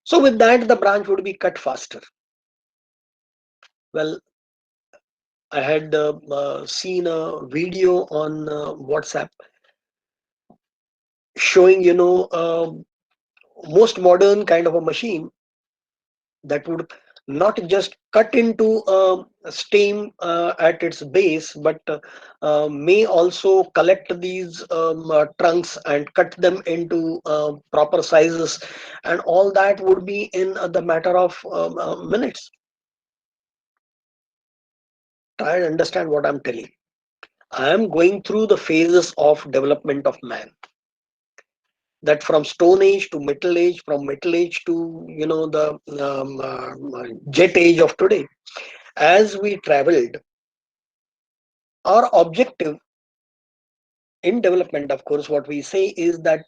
So with that, the branch would be cut faster. Well, I had seen a video on WhatsApp showing, most modern kind of a machine that would not just cut into a stem at its base, but may also collect these trunks and cut them into proper sizes, and all that would be in the matter of minutes. Try and understand what I'm telling. I am going through the phases of development of man. That from stone age to metal age, from metal age to the jet age of today. As we traveled, our objective in development, of course, what we say is that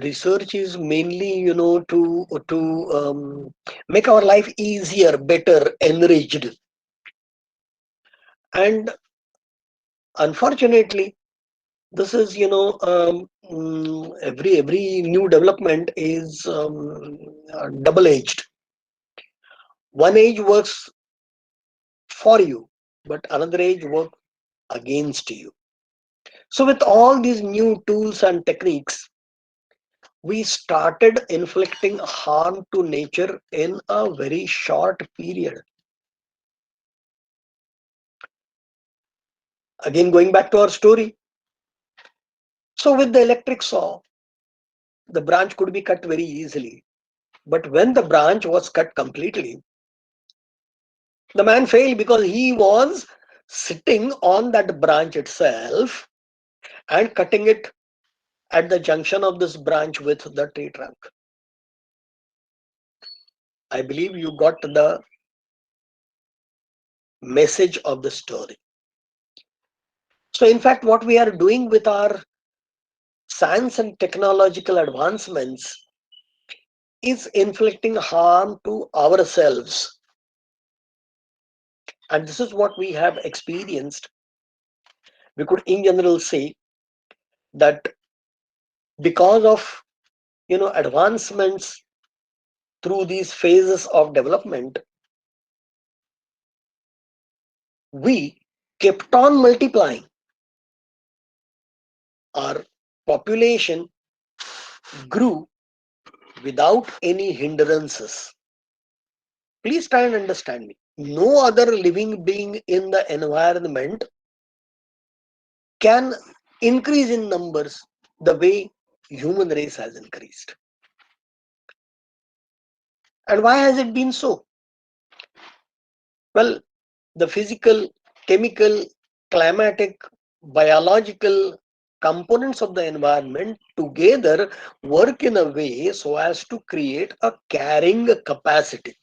research is mainly to make our life easier, better, enriched. And unfortunately, This is, every new development is double edged. One age works for you, but another age works against you. So with all these new tools and techniques, we started inflicting harm to nature in a very short period. Again, going back to our story. So with the electric saw, the branch could be cut very easily. But when the branch was cut completely, the man failed because he was sitting on that branch itself and cutting it at the junction of this branch with the tree trunk. I believe you got the message of the story. So, in fact, what we are doing with our science and technological advancements is inflicting harm to ourselves. And this is what we have experienced. We could, in general, say that because of advancements through these phases of development, we kept on multiplying. Our population grew without any hindrances. Please try and understand me. No other living being in the environment can increase in numbers the way human race has increased. And why has it been so? Well, the physical, chemical, climatic, biological components of the environment together work in a way so as to create a carrying capacity.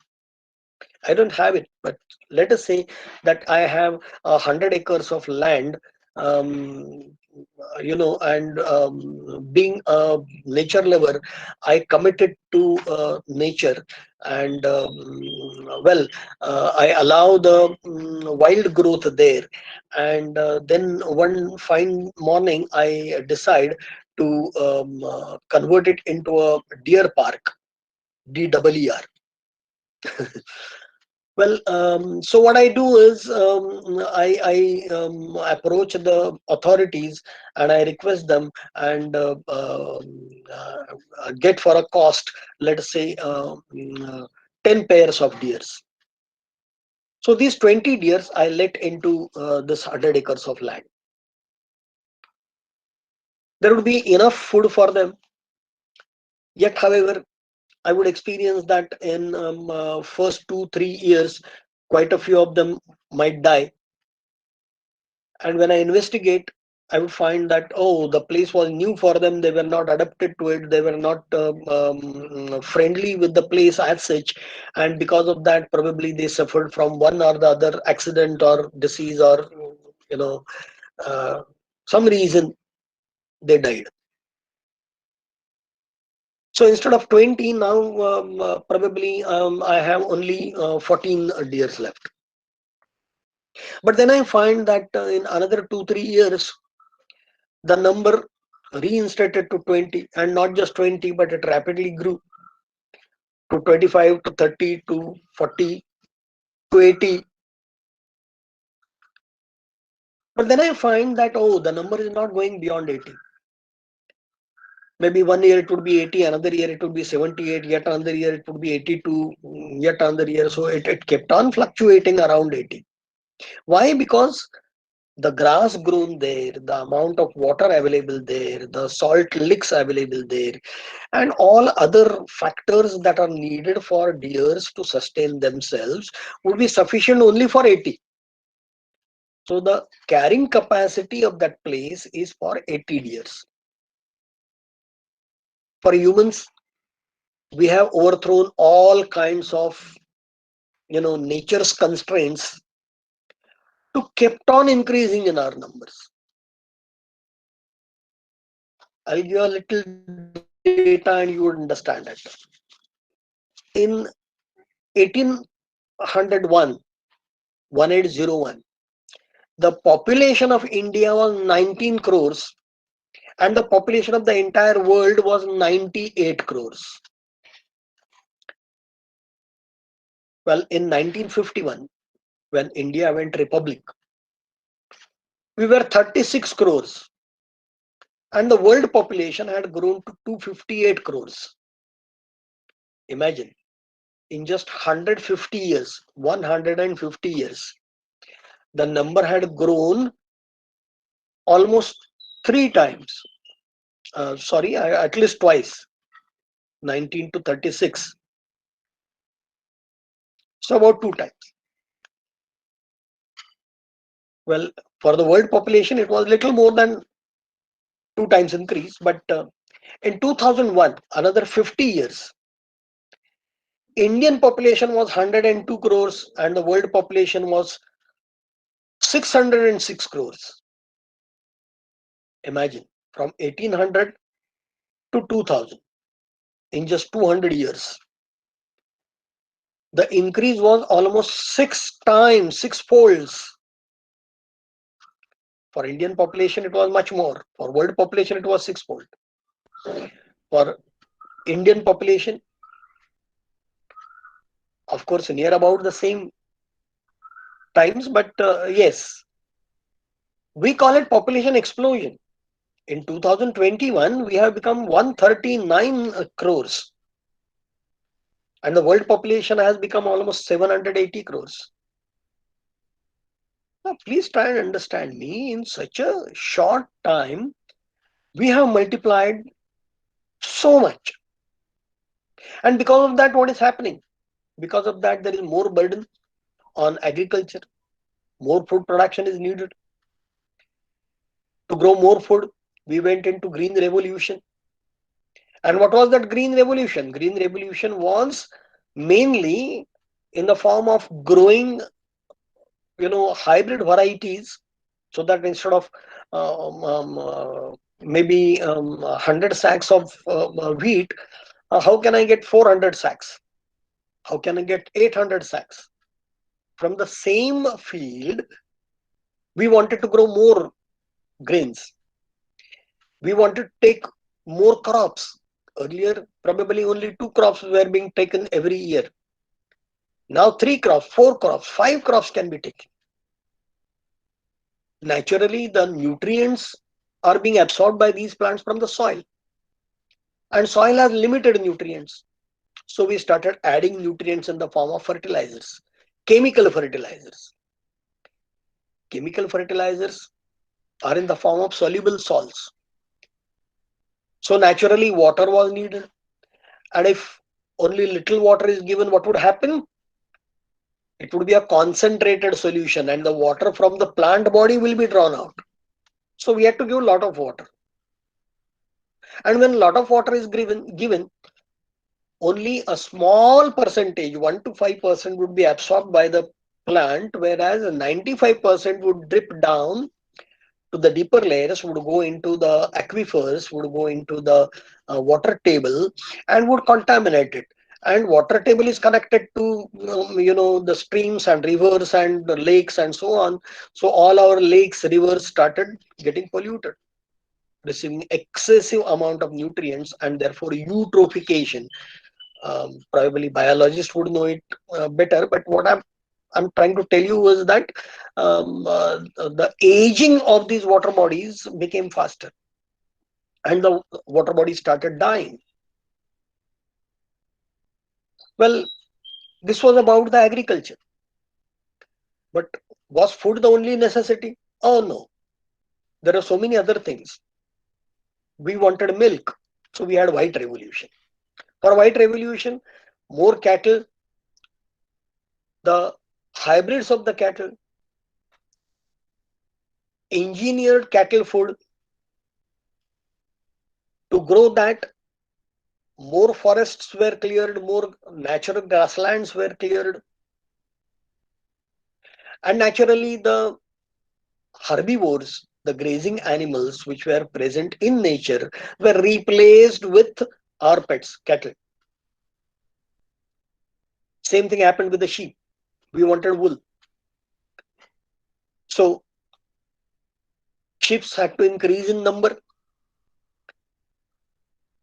I don't have it, but let us say that I have 100 acres of land, um, and being a nature lover, I committed to nature, and I allow the wild growth there, and then one fine morning I decide to convert it into a deer park, DEER. Well, so what I do is I approach the authorities and I request them and get for a cost, let's say 10 pairs of deers. So these 20 deers I let into this 100 acres of land. There would be enough food for them. Yet, however, I would experience that in first 2 3 years, quite a few of them might die. And when I investigate, I would find that, oh, the place was new for them. They were not adapted to it. They were not friendly with the place as such. And because of that, probably they suffered from one or the other accident or disease or, you know, uh, some reason they died. So instead of 20, now probably I have only 14 deers left. But then I find that in another 2 3 years, the number reinstated to 20, and not just 20, but it rapidly grew to 25 to 30 to 40 to 80. But then I find that, oh, the number is not going beyond 80. Maybe one year it would be 80, another year it would be 78, yet another year it would be 82, yet another year. So it kept on fluctuating around 80. Why? Because the grass grown there, the amount of water available there, the salt licks available there, and all other factors that are needed for deers to sustain themselves would be sufficient only for 80. So the carrying capacity of that place is for 80 deers. For humans, we have overthrown all kinds of nature's constraints to kept on increasing in our numbers. I'll give you a little data and you would understand it. In 1801, 1801, the population of India was 19 crores. and the population of the entire world was 98 crores. Well, in 1951, when India went republic, we were 36 crores, and the world population had grown to 258 crores. Imagine, in just 150 years, 150 years, the number had grown almost three times. Sorry, at least twice, 19 to 36. So about two times. Well, for the world population, it was little more than two times increase. But in 2001, another 50 years, Indian population was 102 crores and the world population was 606 crores. Imagine, from 1800 to 2000, in just 200 years, the increase was almost six times, six folds. For Indian population, it was much more. For world population, it was sixfold. For Indian population, of course, near about the same times, but yes, we call it population explosion. In 2021, we have become 139 crores, and the world population has become almost 780 crores. Now, please try and understand me. In such a short time, we have multiplied so much. And because of that, what is happening? Because of that, there is more burden on agriculture. More food production is needed. To grow more food, we went into green revolution. And what was that green revolution? Green revolution was mainly in the form of growing, hybrid varieties, so that instead of maybe 100 sacks of wheat, how can I get 400 sacks? How can I get 800 sacks? From the same field, we wanted to grow more grains. We wanted to take more crops. Earlier, probably only two crops were being taken every year. Now, three crops, four crops, five crops can be taken. Naturally, the nutrients are being absorbed by these plants from the soil, and soil has limited nutrients. So we started adding nutrients in the form of fertilizers, chemical fertilizers. Chemical fertilizers are in the form of soluble salts. So naturally, water was needed. And if only little water is given, what would happen? It would be a concentrated solution and the water from the plant body will be drawn out. So we had to give a lot of water. And when a lot of water is given, only a small percentage, 1 to 5% would be absorbed by the plant, whereas 95% would drip down to the deeper layers, would go into the aquifers, would go into the water table and would contaminate it. And water table is connected to the streams and rivers and the lakes and so on. So all our lakes, rivers started getting polluted, receiving excessive amount of nutrients and therefore eutrophication. Probably biologists would know it better, but what I'm trying to tell you is that the aging of these water bodies became faster and the water bodies started dying. Well, this was about the agriculture. But was food the only necessity? Oh no. There are so many other things. We wanted milk. So we had white revolution. For white revolution, more cattle, the hybrids of the cattle, engineered cattle food. To grow that, more forests were cleared, more natural grasslands were cleared, and naturally the herbivores, the grazing animals which were present in nature, were replaced with our pets, cattle. Same thing happened with the sheep. We wanted wool. So sheep had to increase in number.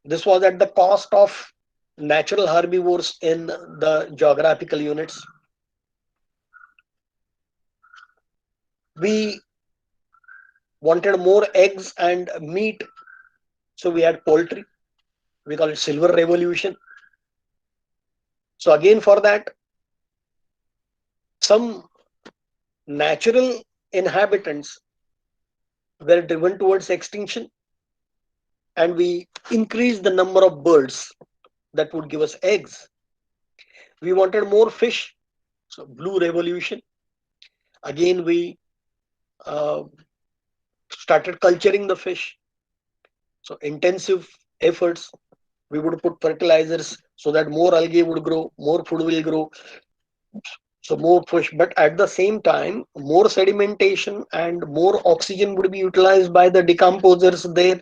This was at the cost of natural herbivores in the geographical units. We wanted more eggs and meat, so we had poultry. We call it silver revolution. So again, for that, some natural inhabitants were driven towards extinction, and we increased the number of birds that would give us eggs. We wanted more fish, so blue revolution. Again, we uh, started culturing the fish, so intensive efforts. We would put fertilizers so that more algae would grow, more food will grow, so more fish. But at the same time, more sedimentation and more oxygen would be utilized by the decomposers there,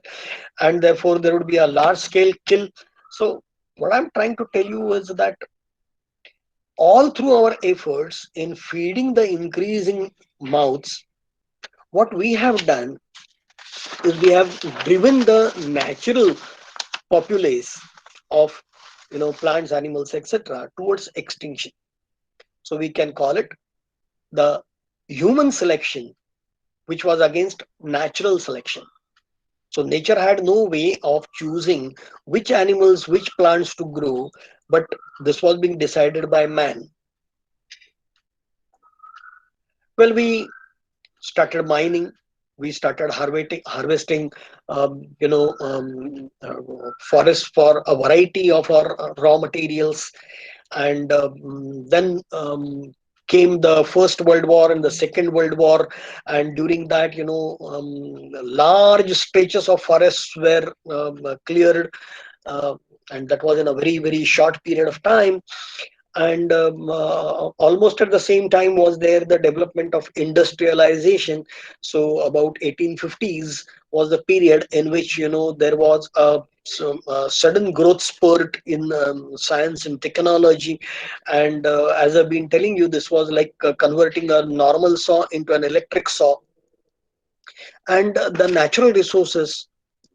and therefore there would be a large scale kill. So what I'm trying to tell you is that all through our efforts in feeding the increasing mouths, what we have done is we have driven the natural populace of plants, animals, etc. towards extinction. So we can call it the human selection, which was against natural selection. So nature had no way of choosing which animals, which plants to grow, but this was being decided by man. Well, we started mining, we started harvesting forests for a variety of our raw materials, and then came the First World War and the Second World War, and during that, large stretches of forests were cleared, uh, and that was in a very very short period of time. And almost at the same time was there the development of industrialization. So about 1850s was the period in which there was a sudden growth spurt in science and technology. And as I've been telling you, this was like converting a normal saw into an electric saw, and the natural resources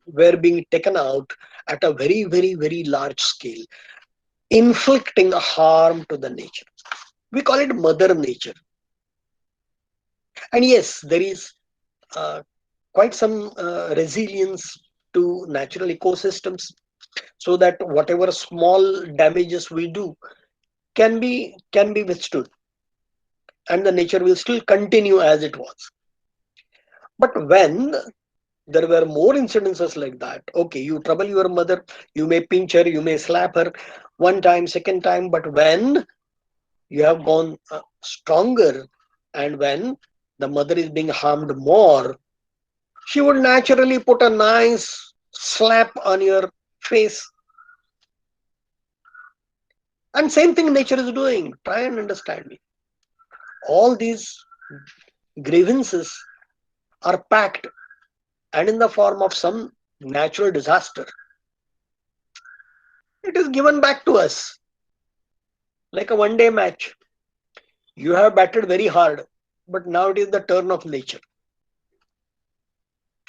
were being taken out at a very very very large scale, inflicting harm to the nature. We call it mother nature. And yes, there is uh, quite some resilience to natural ecosystems, so that whatever small damages we do can be withstood, and the nature will still continue as it was. But when there were more incidences like that, okay, you trouble your mother, you may pinch her, you may slap her one time, second time, but when you have gone stronger, and when the mother is being harmed more, she would naturally put a nice slap on your face. And same thing nature is doing. Try and understand me. All these grievances are packed, and in the form of some natural disaster, it is given back to us like a one day match. You have batted very hard, but now it is the turn of nature,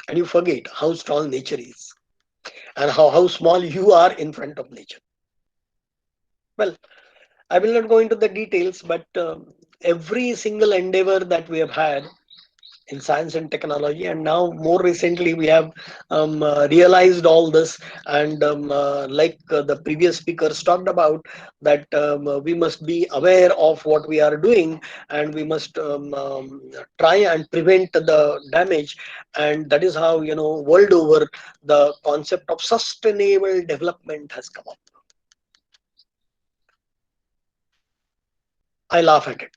and you forget how strong nature is, and how small you are in front of nature. Well, I will not go into the details, but every single endeavor that we have had in science and technology, and now more recently we have realized all this, and like the previous speakers talked about, that we must be aware of what we are doing, and we must try and prevent the damage. And that is how, world over, the concept of sustainable development has come up. I laugh at it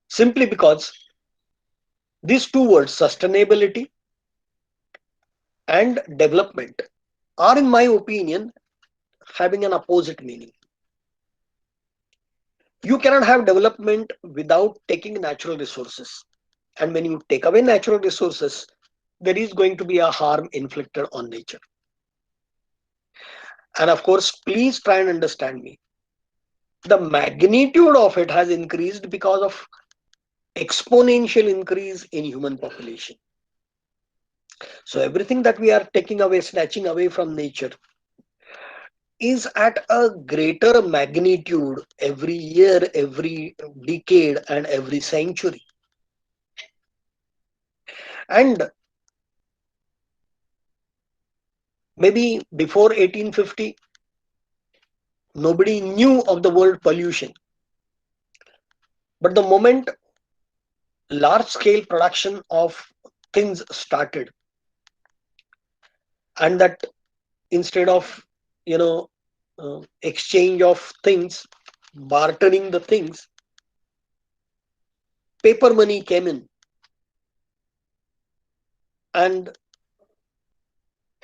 simply because these two words, sustainability and development, are, in my opinion, having an opposite meaning. You cannot have development without taking natural resources. And when you take away natural resources, there is going to be a harm inflicted on nature. And of course, please try and understand me. The magnitude of it has increased because of exponential increase in human population. So everything that we are taking away, snatching away from nature, is at a greater magnitude every year, every decade, and every century. And maybe before 1850, nobody knew of the word pollution. But the moment large scale production of things started, and that instead of, you know, exchange of things, bartering the things, paper money came in, and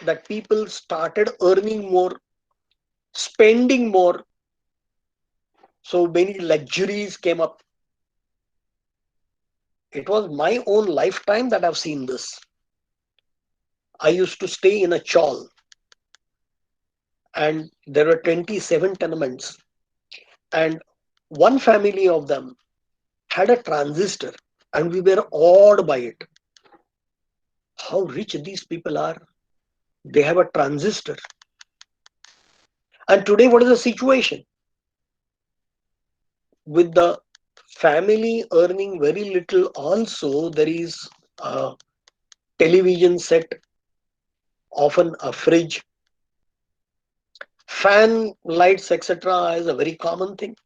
that people started earning more, spending more. So many luxuries came up. It was my own lifetime that I've seen this. I used to stay in a chawl, and there were 27 tenements, and one family of them had a transistor, and we were awed by it. How rich these people are. They have a transistor. And today, what is the situation? With the family earning very little, also, there is a television set, often a fridge, fan, lights, etc., is a very common thing.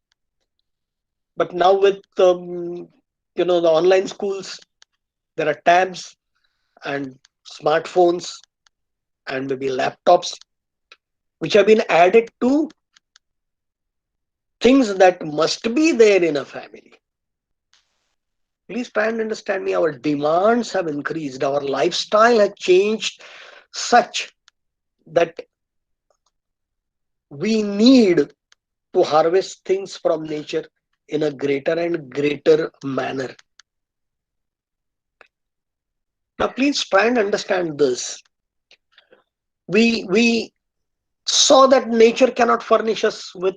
But now, with the online schools, there are tabs and smartphones and maybe laptops, which have been added to things that must be there in a family. Please try and understand me. Our demands have increased. Our lifestyle has changed such that we need to harvest things from nature in a greater and greater manner. Now, please try and understand this. We saw that nature cannot furnish us with,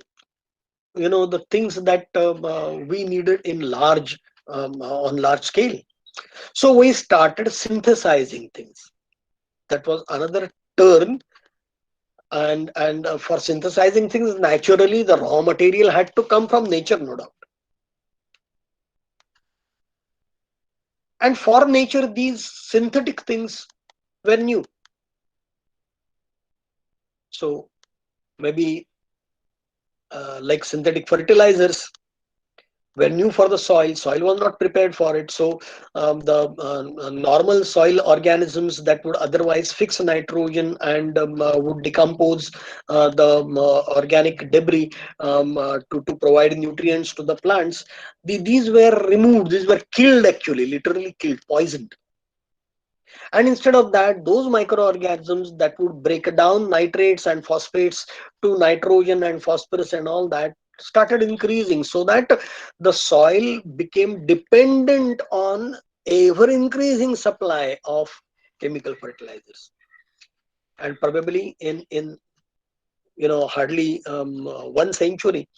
the things that we needed in large on large scale. So we started synthesizing things. That was another turn. And for synthesizing things, naturally the raw material had to come from nature, no doubt. And for nature, these synthetic things were new. So maybe like synthetic fertilizers were new for the soil. Soil was not prepared for it. So the normal soil organisms that would otherwise fix nitrogen and would decompose the organic debris to provide nutrients to the plants, these were removed. These were killed, actually, literally killed, poisoned. And instead of that, those microorganisms that would break down nitrates and phosphates to nitrogen and phosphorus and all that started increasing, so that the soil became dependent on ever increasing supply of chemical fertilizers. And probably in hardly 1 century,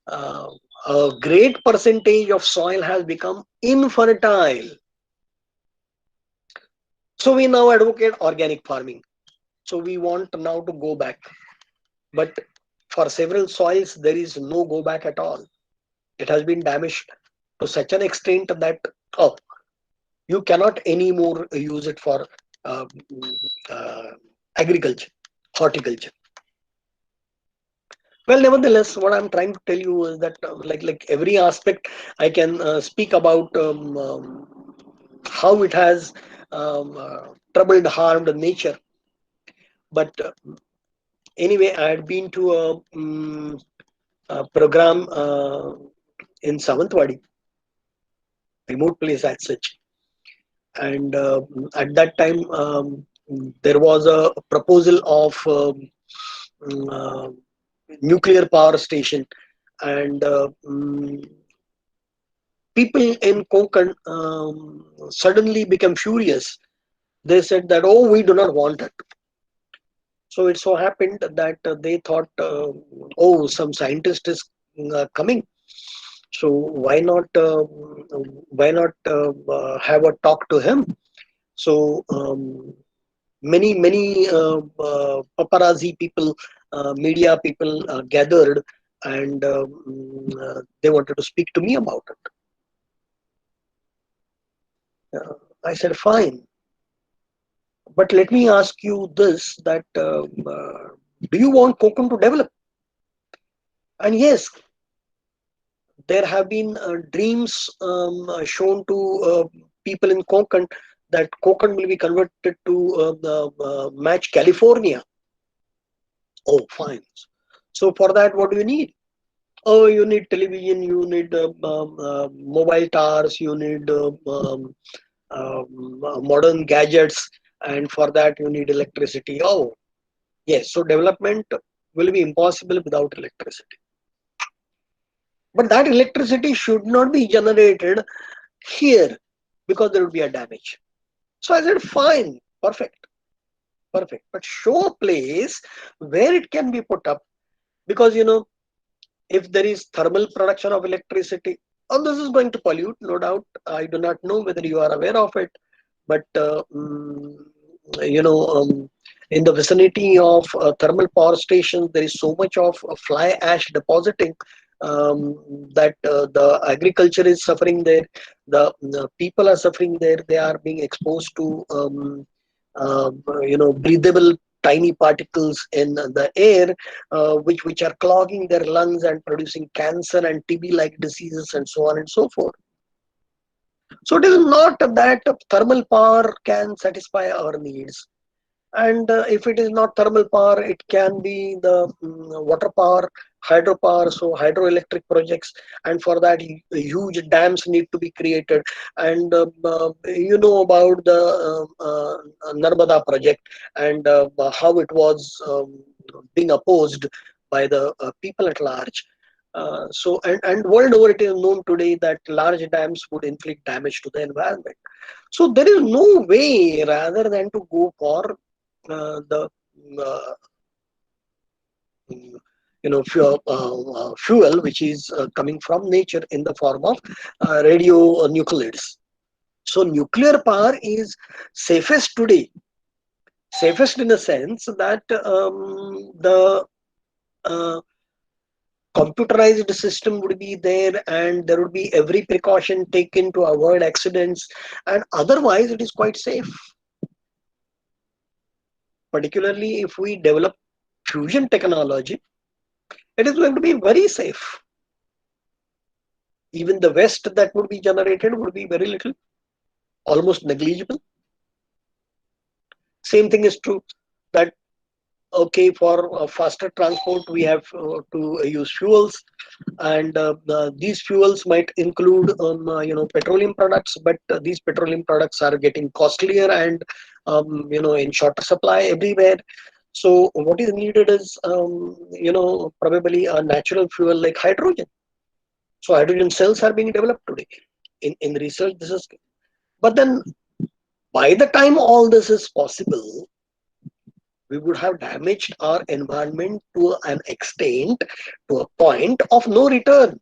uh, a great percentage of soil has become infertile. So we now advocate organic farming. So we want now to go back. But for several soils, there is no go back at all. It has been damaged to such an extent that, oh, you cannot anymore use it for uh, uh, agriculture, horticulture. Well, nevertheless, what I'm trying to tell you is that, like every aspect, I can speak about how it has troubled, harmed nature. But anyway, I had been to a program in Savantwadi, remote place as such. And at that time, there was a proposal of mm, uh, nuclear power station, and people in Konkan suddenly became furious. They said that, oh, we do not want it. So it so happened that they thought, oh, some scientist is coming. So why not have a talk to him? So Many paparazzi people, media people gathered, and they wanted to speak to me about it. I said, fine, but let me ask you this: that do you want Konkan to develop? And yes, there have been dreams shown to people in Konkan that Konkan will be converted to match California. Oh, fine. So for that, what do you need? Oh, you need television, you need mobile towers, you need modern gadgets, and for that you need electricity. Oh, yes. So development will be impossible without electricity. But that electricity should not be generated here because there would be a damage. So I said, fine, perfect, perfect. But show a place where it can be put up, because if there is thermal production of electricity, oh, this is going to pollute, no doubt. I do not know whether you are aware of it, but you know, in the vicinity of thermal power stations, there is so much of fly ash depositing, that the agriculture is suffering there, the people are suffering there, they are being exposed to breathable tiny particles in the air, which are clogging their lungs and producing cancer and TB like diseases and so on and so forth. So it is not that thermal power can satisfy our needs. And if it is not thermal power, it can be the water power, hydropower, so hydroelectric projects. And for that, huge dams need to be created. And you know about the Narmada project, and how it was being opposed by the people at large. And world over, it is known today that large dams would inflict damage to the environment. So there is no way rather than to go for the uh, fuel which is coming from nature in the form of radionuclides. So nuclear power is safest today. Safest in the sense that the uh, computerized system would be there, and there would be every precaution taken to avoid accidents, and otherwise it is quite safe, particularly if we develop fusion technology. It is going to be very safe. Even the waste that would be generated would be very little, almost negligible. Same thing is true that, okay, for faster transport we have to use fuels, and these fuels might include petroleum products, but these petroleum products are getting costlier and in shorter supply everywhere. So what is needed is probably a natural fuel like hydrogen. So hydrogen cells are being developed today in research. This is, but then by the time all this is possible, we would have damaged our environment to an extent, to a point of no return.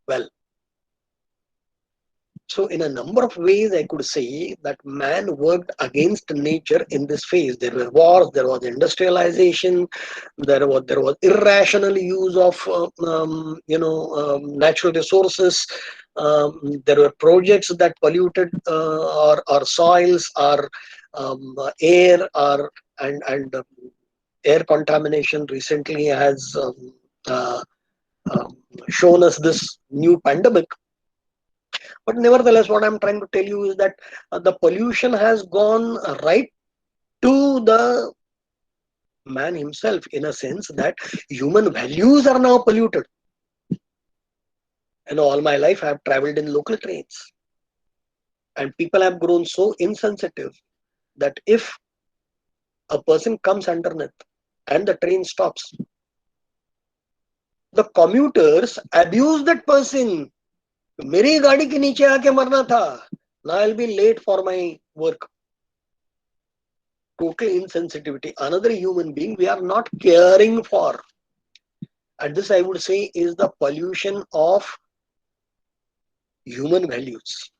Well, so in a number of ways, I could say that man worked against nature in this phase. There were wars, there was industrialization, there was irrational use of natural resources. There were projects that polluted our soils, our air, our and air contamination recently has uh, um, shown us this new pandemic. But nevertheless, what I'm trying to tell you is that the pollution has gone right to the man himself, in a sense that human values are now polluted. All my life I have traveled in local trains, and people have grown so insensitive that if a person comes underneath and the train stops, the commuters abuse that person. मेरी गाड़ी के नीचे आके मरना था. Now I'll be late for my work. Total insensitivity. Another human being we are not caring for. And this, I would say, is the pollution of human values.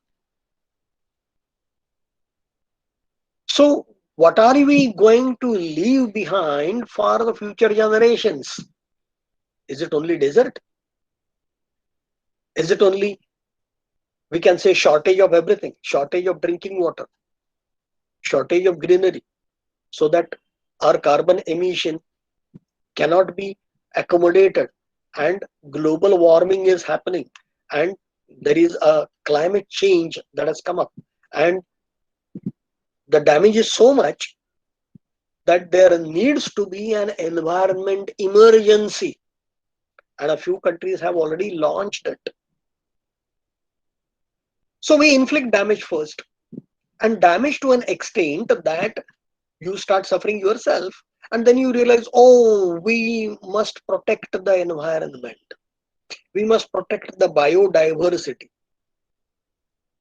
So, what are we going to leave behind for the future generations? Is it only desert? Is it only, we can say, shortage of everything, shortage of drinking water, shortage of greenery, so that our carbon emission cannot be accommodated, and global warming is happening, and there is a climate change that has come up, and the damage is so much that there needs to be an environment emergency, and a few countries have already launched it. So we inflict damage first, and damage to an extent that you start suffering yourself, and then you realize, oh, we must protect the environment, we must protect the biodiversity.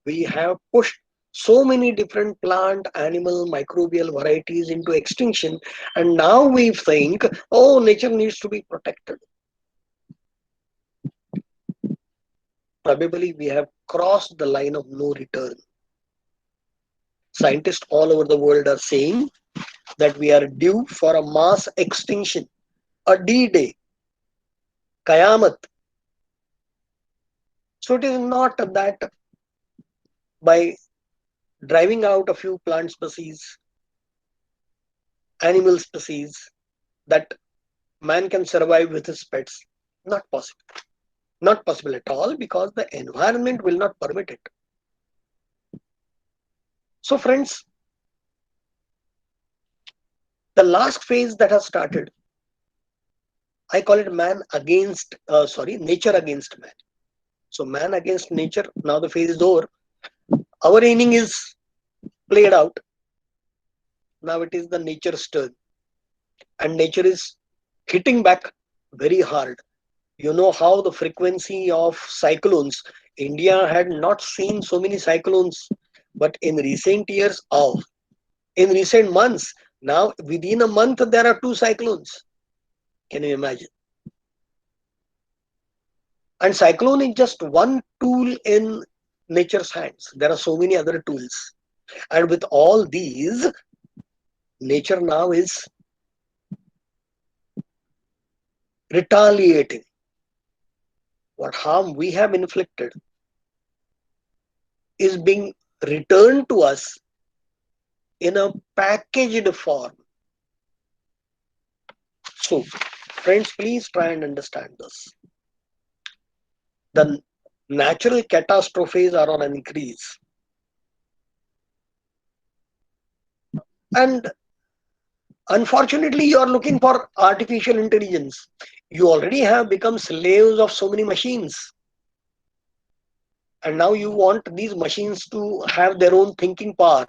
We have pushed so many different plant, animal, microbial varieties into extinction, and now we think, oh, nature needs to be protected. Probably we have crossed the line of no return. Scientists all over the world are saying that we are due for a mass extinction, a D-Day, Kayamat. So it is not that by driving out a few plant species, animal species, that man can survive with his pets. Not possible. Not possible at all, because the environment will not permit it. So friends, the last phase that has started, I call it nature against man. So man against nature, now the phase is over. Our inning is played out. Now it is the nature's turn. And nature is hitting back very hard. You know how the frequency of cyclones, India had not seen so many cyclones, but in recent years, in recent months, now within a month there are two cyclones. Can you imagine? And cyclone is just one tool in nature's hands. There are so many other tools. And with all these, nature now is retaliating. What harm we have inflicted is being returned to us in a packaged form. So, friends, please try and understand this. The natural catastrophes are on an increase. And unfortunately, you are looking for artificial intelligence. You already have become slaves of so many machines. And now you want these machines to have their own thinking power.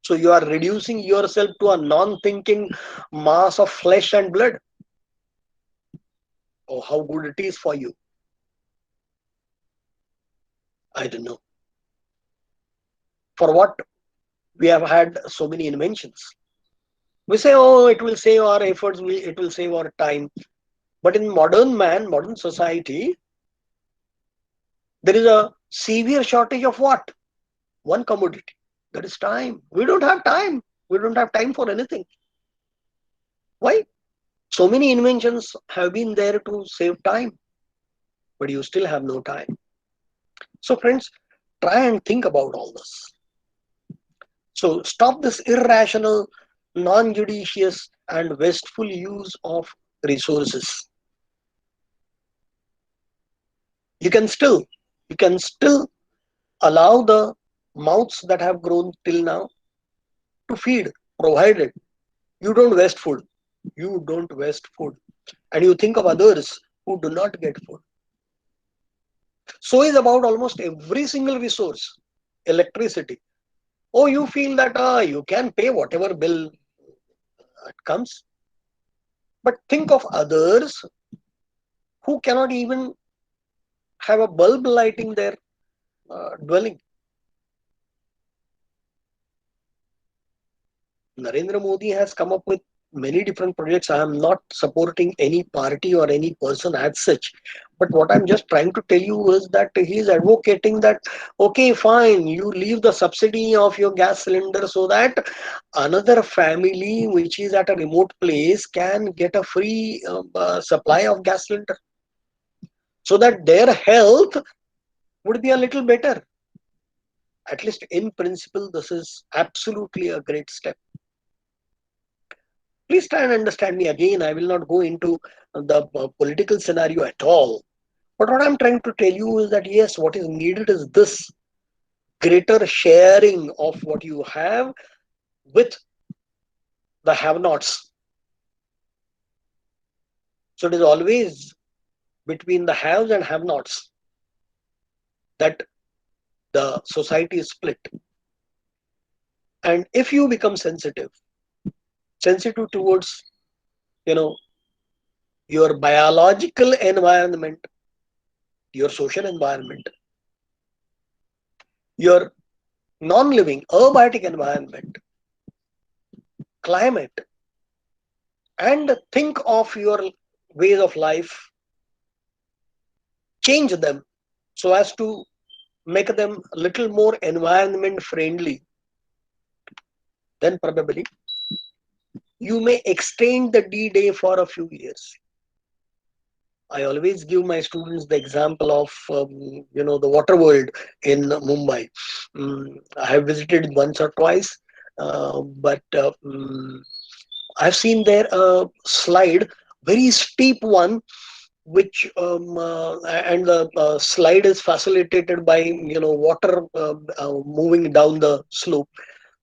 So you are reducing yourself to a non-thinking mass of flesh and blood. Oh, how good it is for you. I don't know. For what we have had so many inventions. We say, oh, it will save our efforts, it will save our time. But in modern man, modern society, there is a severe shortage of what? One commodity. That is time. We don't have time. We don't have time for anything. Why? So many inventions have been there to save time, but you still have no time. So friends, try and think about all this. So stop this irrational, non-judicious and wasteful use of resources. You can still, you can still allow the mouths that have grown till now to feed, provided you don't waste food. You don't waste food. And you think of others who do not get food. So is about almost every single resource. Electricity. Oh, you feel that you can pay whatever bill comes. But think of others who cannot even have a bulb lighting their dwelling. Narendra Modi has come up with many different projects. I am not supporting any party or any person as such. But what I'm just trying to tell you is that he is advocating that, okay, fine, you leave the subsidy of your gas cylinder so that another family which is at a remote place can get a free supply of gas cylinder so that their health would be a little better. At least in principle, this is absolutely a great step. Please try and understand me again. I will not go into the political scenario at all. But what I'm trying to tell you is that yes, what is needed is this greater sharing of what you have with the have nots. So it is always between the haves and have nots that the society is split. And if you become sensitive towards, you know, your biological environment, your social environment, your non-living abiotic environment, climate, and think of your ways of life, change them so as to make them a little more environment friendly, then probably you may extend the D-Day for a few years. I always give my students the example of the water world in Mumbai. I have visited once or twice, but I've seen there a slide, very steep one, which and the slide is facilitated by water moving down the slope,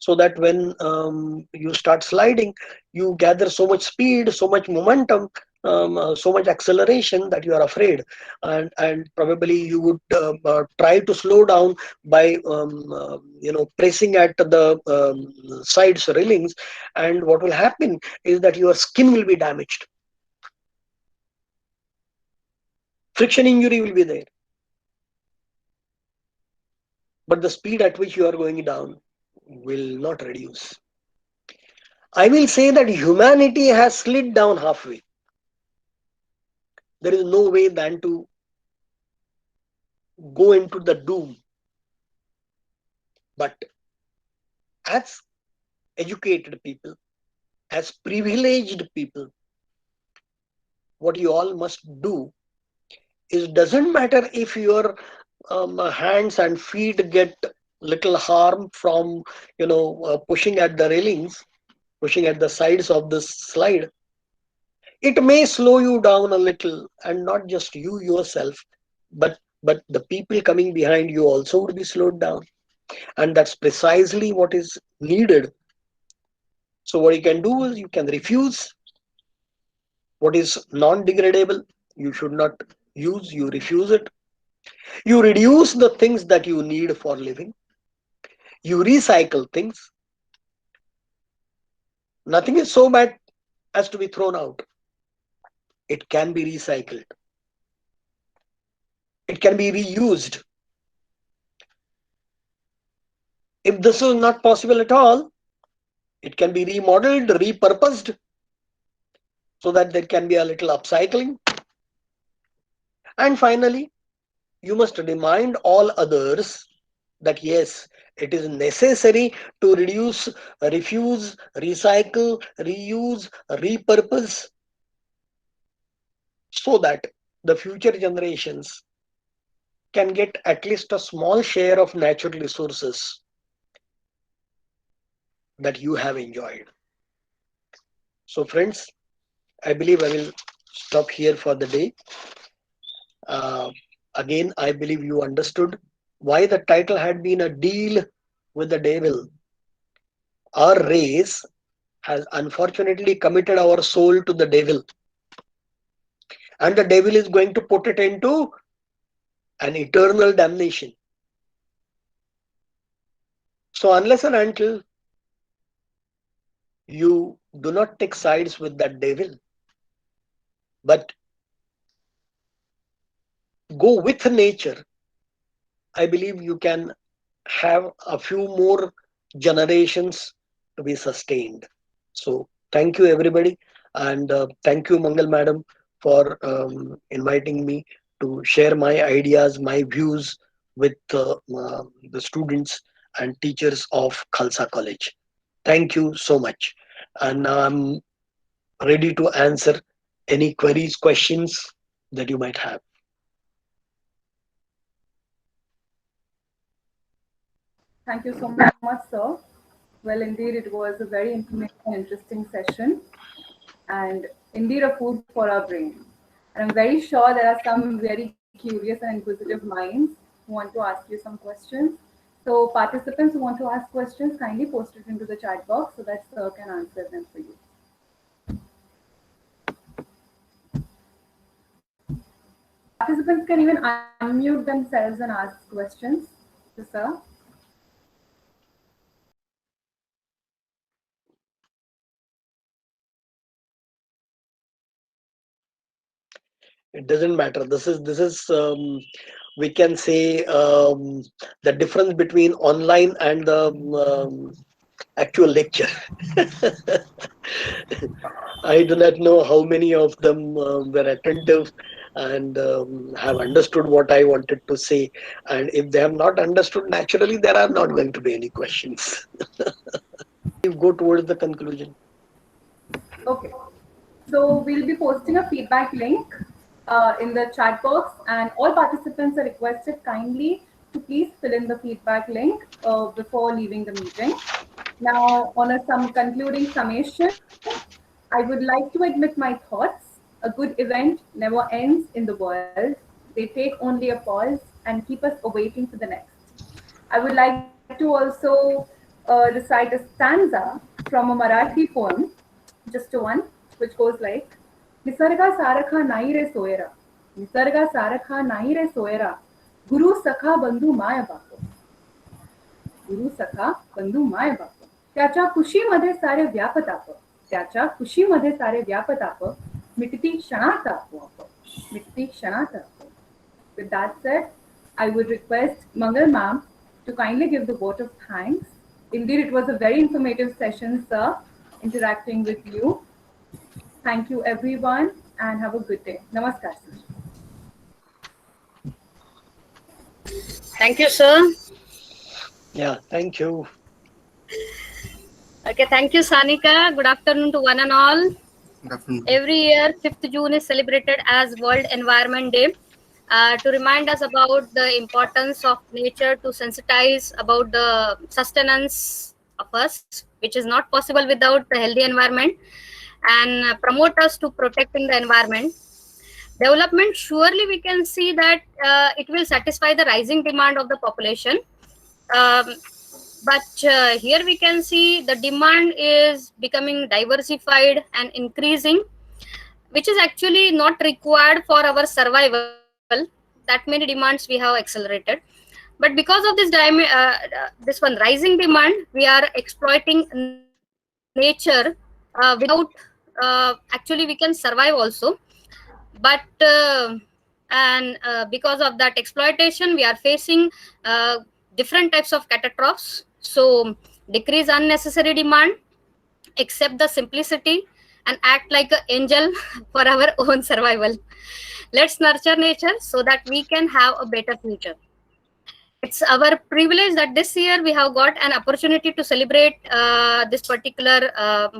so that when you start sliding, you gather so much speed, so much momentum, so much acceleration that you are afraid, and probably you would try to slow down by pressing at the sides railings, and what will happen is that your skin will be damaged, friction injury will be there, but the speed at which you are going down will not reduce. I will say that humanity has slid down halfway. There is no way than to go into the doom. But as educated people, as privileged people, what you all must do is, doesn't matter if your hands and feet get little harm from pushing at the railings, pushing at the sides of this slide. It may slow you down a little, and not just you yourself, but the people coming behind you also would be slowed down, and that's precisely what is needed. So what you can do is, you can refuse what is non-degradable. You should not use, you refuse it. You reduce the things that you need for living. You recycle things. Nothing is so bad as to be thrown out. It can be recycled. It can be reused. If this is not possible at all, it can be remodeled, repurposed, so that there can be a little upcycling. And finally, you must remind all others that yes, it is necessary to reduce, refuse, recycle, reuse, repurpose, so that the future generations can get at least a small share of natural resources that you have enjoyed. So, friends, I believe I will stop here for the day. Uh, Again, I believe you understood why the title had been a deal with the devil. Our race has unfortunately committed our soul to the devil, and the devil is going to put it into an eternal damnation. So, unless and until you do not take sides with that devil, but go with nature, I believe you can have a few more generations to be sustained. So, Thank you, everybody. And thank you, Mangal Madam, for inviting me to share my ideas, my views with the students and teachers of Khalsa College. Thank you so much. And I'm ready to answer any queries, questions that you might have. Thank you so much, sir. Well, indeed, it was a very informative and interesting session, and indeed a food for our brain. And I'm very sure there are some very curious and inquisitive minds who want to ask you some questions. So, participants who want to ask questions, kindly post it into the chat box so that sir can answer them for you. Participants can even unmute themselves and ask questions to sir. It doesn't matter. This is we can say the difference between online and the actual lecture. I do not know how many of them were attentive and have understood what I wanted to say. And if they have not understood, naturally, there are not going to be any questions. You go towards the conclusion. Okay. So we'll be posting a feedback link in the chat box, and all participants are requested kindly to please fill in the feedback link before leaving the meeting. Now, on some concluding summation, I would like to admit my thoughts. A good event never ends in the world. They take only a pause and keep us awaiting for the next. I would like to also recite a stanza from a Marathi poem, just one, which goes like, Nisarga sarakha nahi re soera, Nisarga sarakha nahi re soera, Guru sakha bandhu maya bapo, गुरु सखा बंधू my बाप त्याच्या कुशीमध्ये सारे व्यापताप त्याच्या कुशीमध्ये सारे व्यापताप मिटती क्षणात आपोआप मिटती क्षणात आपोआप. With that said, I would request Mangal ma'am to kindly give the vote of thanks. Indeed, it was a very informative session, sir, interacting with you. Thank you, everyone, and have a good day. Namaskar, sir. Thank you, sir. Yeah, thank you. Okay, thank you, Sanika. Good afternoon to one and all. Every year, 5th June is celebrated as World Environment Day to remind us about the importance of nature, to sensitize about the sustenance of us, which is not possible without the healthy environment, and promote us to protecting the environment. Development, surely we can see that it will satisfy the rising demand of the population. Um, but here we can see the demand is becoming diversified and increasing, which is actually not required for our survival. That many demands we have accelerated, but because of this one rising demand, we are exploiting nature without actually we can survive also. But because of that exploitation, we are facing uh, different types of catastrophes. So decrease unnecessary demand, accept the simplicity, and act like an angel for our own survival. Let's nurture nature so that we can have a better future. It's our privilege that this year we have got an opportunity to celebrate this particular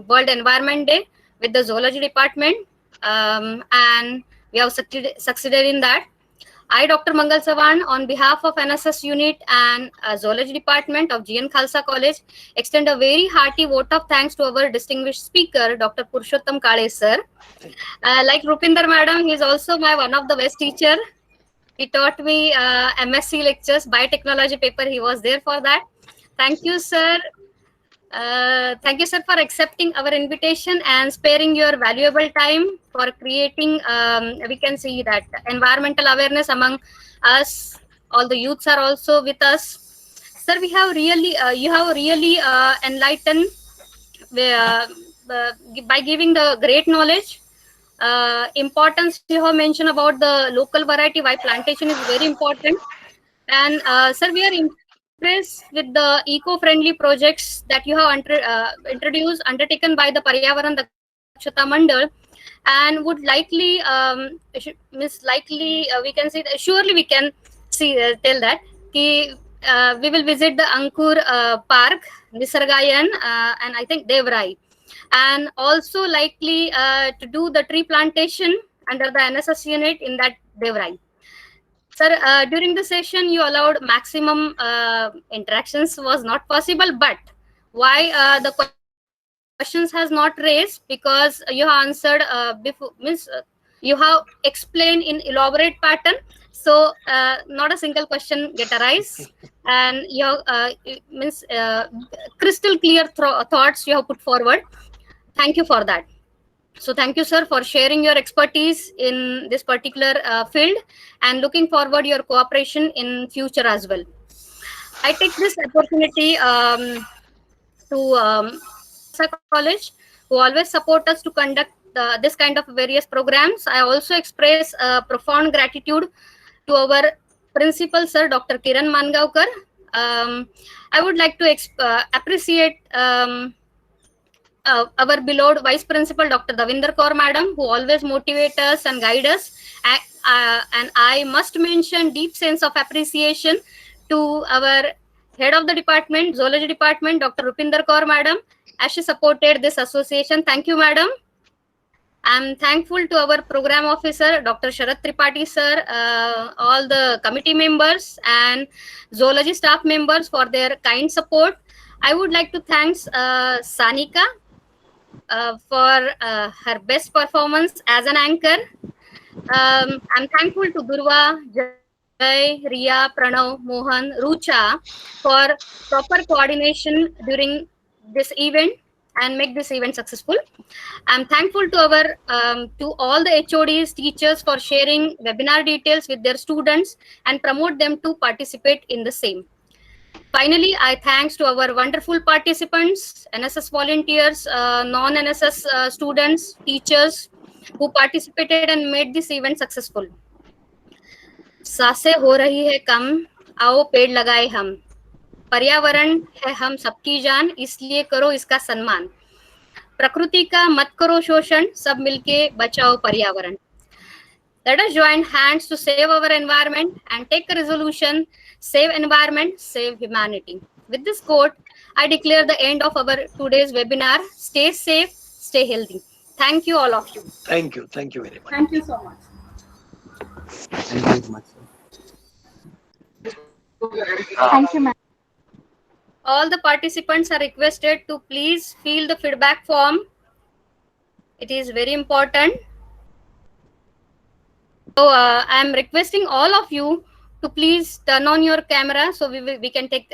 World Environment Day with the Zoology Department, and we have succeeded in that. I, Dr. Mangal Savan, on behalf of NSS Unit and Zoology Department of GN Khalsa College, extend a very hearty vote of thanks to our distinguished speaker, Dr. Purushottam Kale sir. Like Rupinder madam, he is also my one of the best teacher. He taught me MSc lectures, biotechnology paper. He was there for that. Thank you, sir. Thank you, sir, for accepting our invitation and sparing your valuable time for creating. We can see that environmental awareness among us. All the youths are also with us. Sir, we have really, you have really enlightened uh, by giving the great knowledge. Importance you have mentioned about the local variety, why plantation is very important. And sir, we are implementing impressed with the eco-friendly projects that you have introduced, undertaken by the Paryavaran Dakshata Mandal, and would likely, we can say, surely we can see, tell that we will visit the Ankur Park, Nisargayan, and I think Devrai, and also likely to do the tree plantation under the NSS unit in that Devrai. Sir, during the session, you allowed maximum interactions was not possible, but why the questions has not raised? Because you have answered before, means you have explained in elaborate pattern. So not a single question get arise, and you have, crystal clear thoughts you have put forward. Thank you for that. So thank you, sir, for sharing your expertise in this particular field, and looking forward your cooperation in future as well. I take this opportunity to College, who always support us to conduct this kind of various programs. I also express profound gratitude to our principal, sir, Dr. Kiran Mangaonkar. I would like to appreciate our beloved Vice Principal, Dr. Davinder Kaur Madam, who always motivate us and guide us. And I must mention deep sense of appreciation to our head of the department, Zoology Department, Dr. Rupinder Kaur Madam, as she supported this association. Thank you, Madam. I'm thankful to our program officer, Dr. Sharat Tripathi sir, all the committee members and zoology staff members for their kind support. I would like to thank Sanika for her best performance as an anchor. I'm thankful to Durva, Jay, Ria, Pranav, Mohan, Rucha for proper coordination during this event and make this event successful. I'm thankful to all the HODs, teachers for sharing webinar details with their students and promote them to participate in the same. Finally, I thanks to our wonderful participants, NSS volunteers, non-NSS students, teachers who participated and made this event successful. सांसें हो रही है कम, आओ पेड़ लगाए हम. पर्यावरण है हम सबकी जान, इसलिए करो इसका सम्मान. प्रकृति का मत करो शोषण, सब मिलके बचाओ पर्यावरण. Let us join hands to save our environment and take a resolution: save environment, save humanity. With this quote, I declare the end of our today's webinar. Stay safe, stay healthy. Thank you, all of you. Thank you. Thank you very much. Thank you so much. Thank you very much, sir. Thank you, ma'am. All the participants are requested to please fill the feedback form. It is very important. So I'm requesting all of you to please turn on your camera so we can take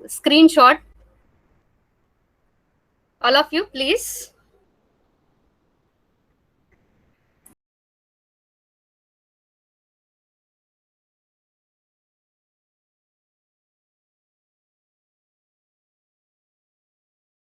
screenshot. All of you, please.